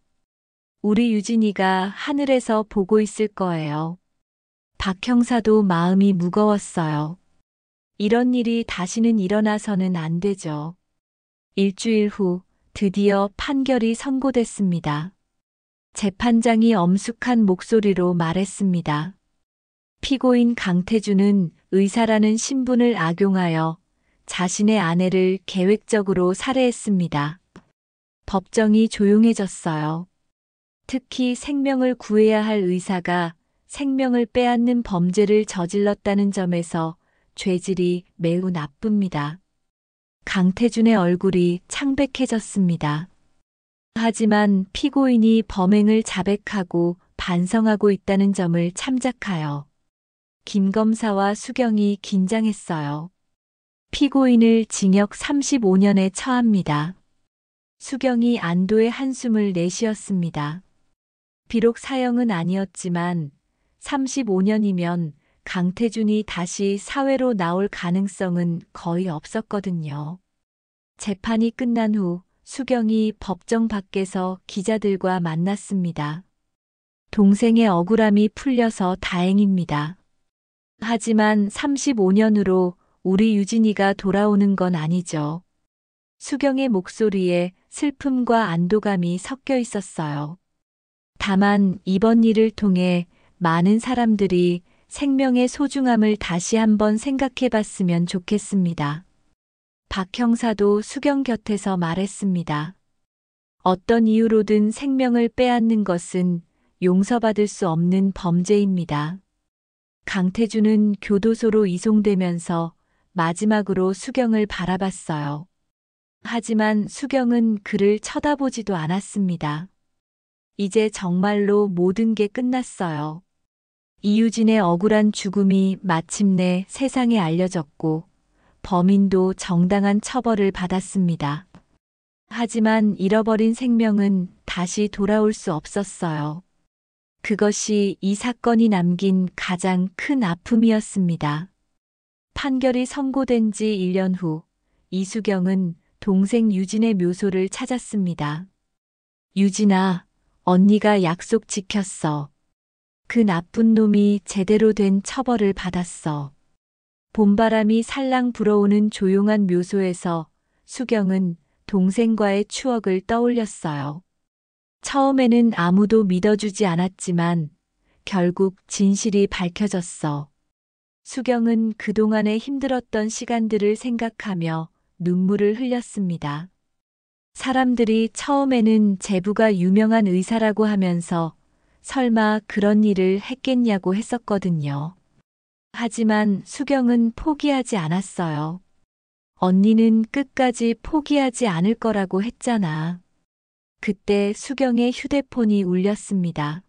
우리 유진이가 하늘에서 보고 있을 거예요. 박 형사도 마음이 무거웠어요. 이런 일이 다시는 일어나서는 안 되죠. 일주일 후 드디어 판결이 선고됐습니다. 재판장이 엄숙한 목소리로 말했습니다. 피고인 강태준은 의사라는 신분을 악용하여 자신의 아내를 계획적으로 살해했습니다. 법정이 조용해졌어요. 특히 생명을 구해야 할 의사가 생명을 빼앗는 범죄를 저질렀다는 점에서 죄질이 매우 나쁩니다. 강태준의 얼굴이 창백해졌습니다. 하지만 피고인이 범행을 자백하고 반성하고 있다는 점을 참작하여 김 검사와 수경이 긴장했어요. 피고인을 징역 35년에 처합니다. 수경이 안도의 한숨을 내쉬었습니다. 비록 사형은 아니었지만 35년이면 강태준이 다시 사회로 나올 가능성은 거의 없었거든요. 재판이 끝난 후 수경이 법정 밖에서 기자들과 만났습니다. 동생의 억울함이 풀려서 다행입니다. 하지만 35년으로 우리 유진이가 돌아오는 건 아니죠. 수경의 목소리에 슬픔과 안도감이 섞여 있었어요. 다만 이번 일을 통해 많은 사람들이 생명의 소중함을 다시 한번 생각해 봤으면 좋겠습니다. 박 형사도 수경 곁에서 말했습니다. 어떤 이유로든 생명을 빼앗는 것은 용서받을 수 없는 범죄입니다. 강태준은 교도소로 이송되면서 마지막으로 수경을 바라봤어요. 하지만 수경은 그를 쳐다보지도 않았습니다. 이제 정말로 모든 게 끝났어요. 이유진의 억울한 죽음이 마침내 세상에 알려졌고 범인도 정당한 처벌을 받았습니다. 하지만 잃어버린 생명은 다시 돌아올 수 없었어요. 그것이 이 사건이 남긴 가장 큰 아픔이었습니다. 판결이 선고된 지 1년 후 이수경은 동생 유진의 묘소를 찾았습니다. 유진아, 언니가 약속 지켰어. 그 나쁜 놈이 제대로 된 처벌을 받았어. 봄바람이 살랑 불어오는 조용한 묘소에서 수경은 동생과의 추억을 떠올렸어요. 처음에는 아무도 믿어주지 않았지만 결국 진실이 밝혀졌어. 수경은 그동안의 힘들었던 시간들을 생각하며 눈물을 흘렸습니다. 사람들이 처음에는 제부가 유명한 의사라고 하면서 설마 그런 일을 했겠냐고 했었거든요. 하지만 수경은 포기하지 않았어요. 언니는 끝까지 포기하지 않을 거라고 했잖아. 그때 수경의 휴대폰이 울렸습니다.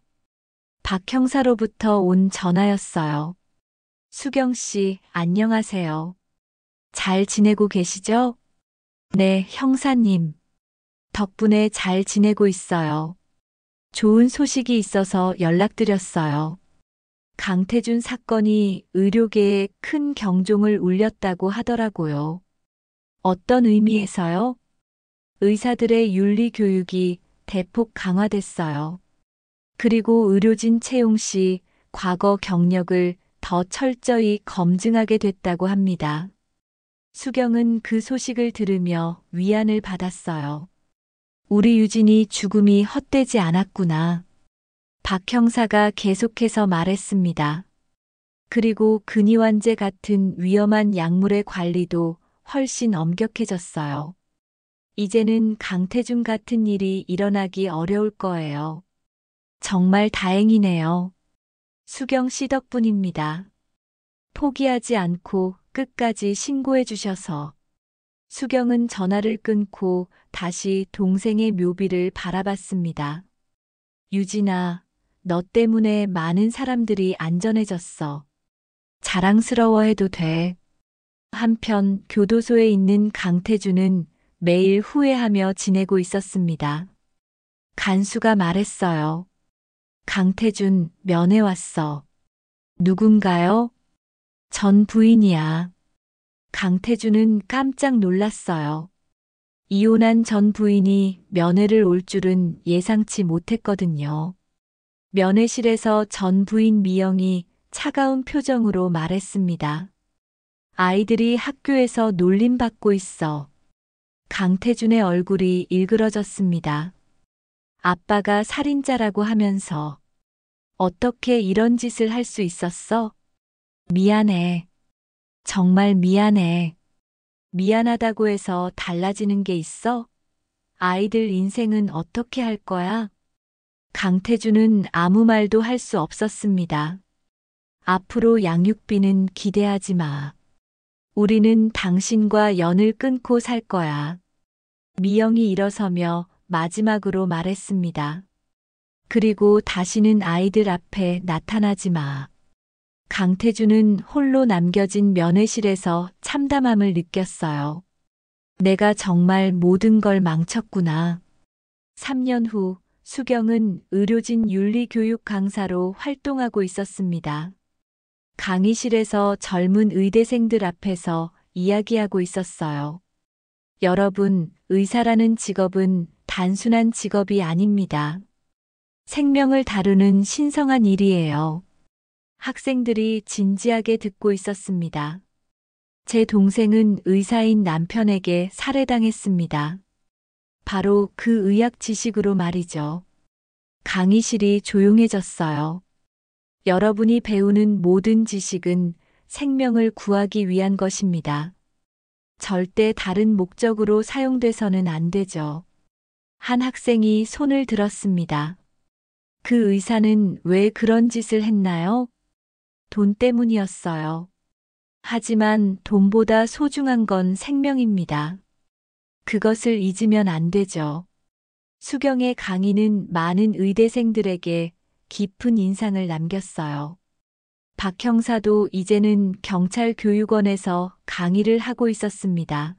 박 형사로부터 온 전화였어요. 수경 씨, 안녕하세요. 잘 지내고 계시죠? 네, 형사님. 덕분에 잘 지내고 있어요. 좋은 소식이 있어서 연락드렸어요. 강태준 사건이 의료계에 큰 경종을 울렸다고 하더라고요. 어떤 의미에서요? 의사들의 윤리 교육이 대폭 강화됐어요. 그리고 의료진 채용 시 과거 경력을 더 철저히 검증하게 됐다고 합니다. 수경은 그 소식을 들으며 위안을 받았어요. 우리 유진이 죽음이 헛되지 않았구나. 박 형사가 계속해서 말했습니다. 그리고 근이완제 같은 위험한 약물의 관리도 훨씬 엄격해졌어요. 이제는 강태준 같은 일이 일어나기 어려울 거예요. 정말 다행이네요. 수경 씨 덕분입니다. 포기하지 않고 끝까지 신고해 주셔서. 수경은 전화를 끊고 다시 동생의 묘비를 바라봤습니다. 유진아, 너 때문에 많은 사람들이 안전해졌어. 자랑스러워해도 돼. 한편 교도소에 있는 강태준은 매일 후회하며 지내고 있었습니다. 간수가 말했어요. 강태준, 면회 왔어. 누군가요? 전 부인이야. 강태준은 깜짝 놀랐어요. 이혼한 전 부인이 면회를 올 줄은 예상치 못했거든요. 면회실에서 전 부인 미영이 차가운 표정으로 말했습니다. 아이들이 학교에서 놀림받고 있어. 강태준의 얼굴이 일그러졌습니다. 아빠가 살인자라고 하면서 어떻게 이런 짓을 할 수 있었어? 미안해. 정말 미안해. 미안하다고 해서 달라지는 게 있어? 아이들 인생은 어떻게 할 거야? 강태준은 아무 말도 할 수 없었습니다. 앞으로 양육비는 기대하지 마. 우리는 당신과 연을 끊고 살 거야. 미영이 일어서며 마지막으로 말했습니다. 그리고 다시는 아이들 앞에 나타나지 마. 강태준은 홀로 남겨진 면회실에서 참담함을 느꼈어요. 내가 정말 모든 걸 망쳤구나. 3년 후 수경은 의료진 윤리교육 강사로 활동하고 있었습니다. 강의실에서 젊은 의대생들 앞에서 이야기하고 있었어요. 여러분, 의사라는 직업은 단순한 직업이 아닙니다. 생명을 다루는 신성한 일이에요. 학생들이 진지하게 듣고 있었습니다. 제 동생은 의사인 남편에게 살해당했습니다. 바로 그 의학 지식으로 말이죠. 강의실이 조용해졌어요. 여러분이 배우는 모든 지식은 생명을 구하기 위한 것입니다. 절대 다른 목적으로 사용돼서는 안 되죠. 한 학생이 손을 들었습니다. 그 의사는 왜 그런 짓을 했나요? 돈 때문이었어요. 하지만 돈보다 소중한 건 생명입니다. 그것을 잊으면 안 되죠. 수경의 강의는 많은 의대생들에게 깊은 인상을 남겼어요. 박 형사도 이제는 경찰교육원에서 강의를 하고 있었습니다.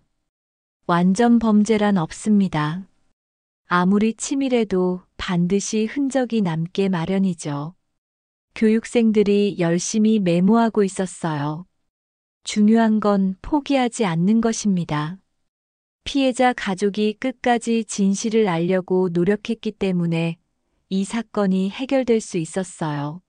완전 범죄란 없습니다. 아무리 치밀해도 반드시 흔적이 남게 마련이죠. 교육생들이 열심히 메모하고 있었어요. 중요한 건 포기하지 않는 것입니다. 피해자 가족이 끝까지 진실을 알려고 노력했기 때문에 이 사건이 해결될 수 있었어요.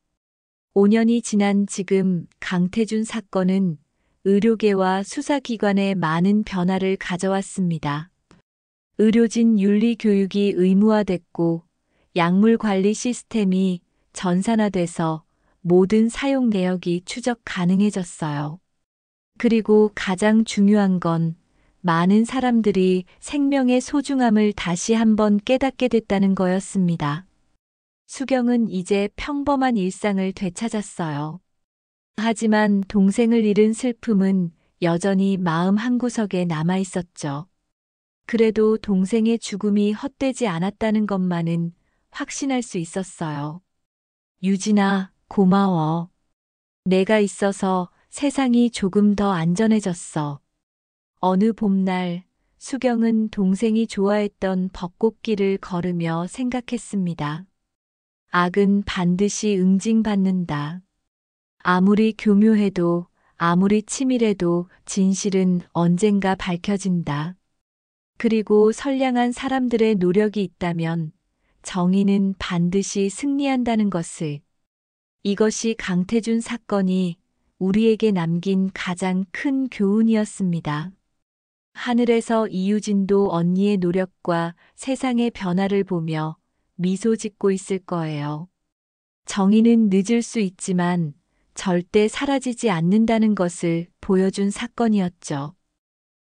5년이 지난 지금 강태준 사건은 의료계와 수사기관에 많은 변화를 가져왔습니다. 의료진 윤리 교육이 의무화됐고 약물 관리 시스템이 전산화돼서 모든 사용 내역이 추적 가능해졌어요. 그리고 가장 중요한 건 많은 사람들이 생명의 소중함을 다시 한번 깨닫게 됐다는 거였습니다. 수경은 이제 평범한 일상을 되찾았어요. 하지만 동생을 잃은 슬픔은 여전히 마음 한구석에 남아 있었죠. 그래도 동생의 죽음이 헛되지 않았다는 것만은 확신할 수 있었어요. 유진아, 고마워. 내가 있어서 세상이 조금 더 안전해졌어. 어느 봄날, 수경은 동생이 좋아했던 벚꽃길을 걸으며 생각했습니다. 악은 반드시 응징받는다. 아무리 교묘해도, 아무리 치밀해도 진실은 언젠가 밝혀진다. 그리고 선량한 사람들의 노력이 있다면 정의는 반드시 승리한다는 것을. 이것이 강태준 사건이 우리에게 남긴 가장 큰 교훈이었습니다. 하늘에서 이유진도 언니의 노력과 세상의 변화를 보며 미소 짓고 있을 거예요. 정의는 늦을 수 있지만 절대 사라지지 않는다는 것을 보여준 사건이었죠.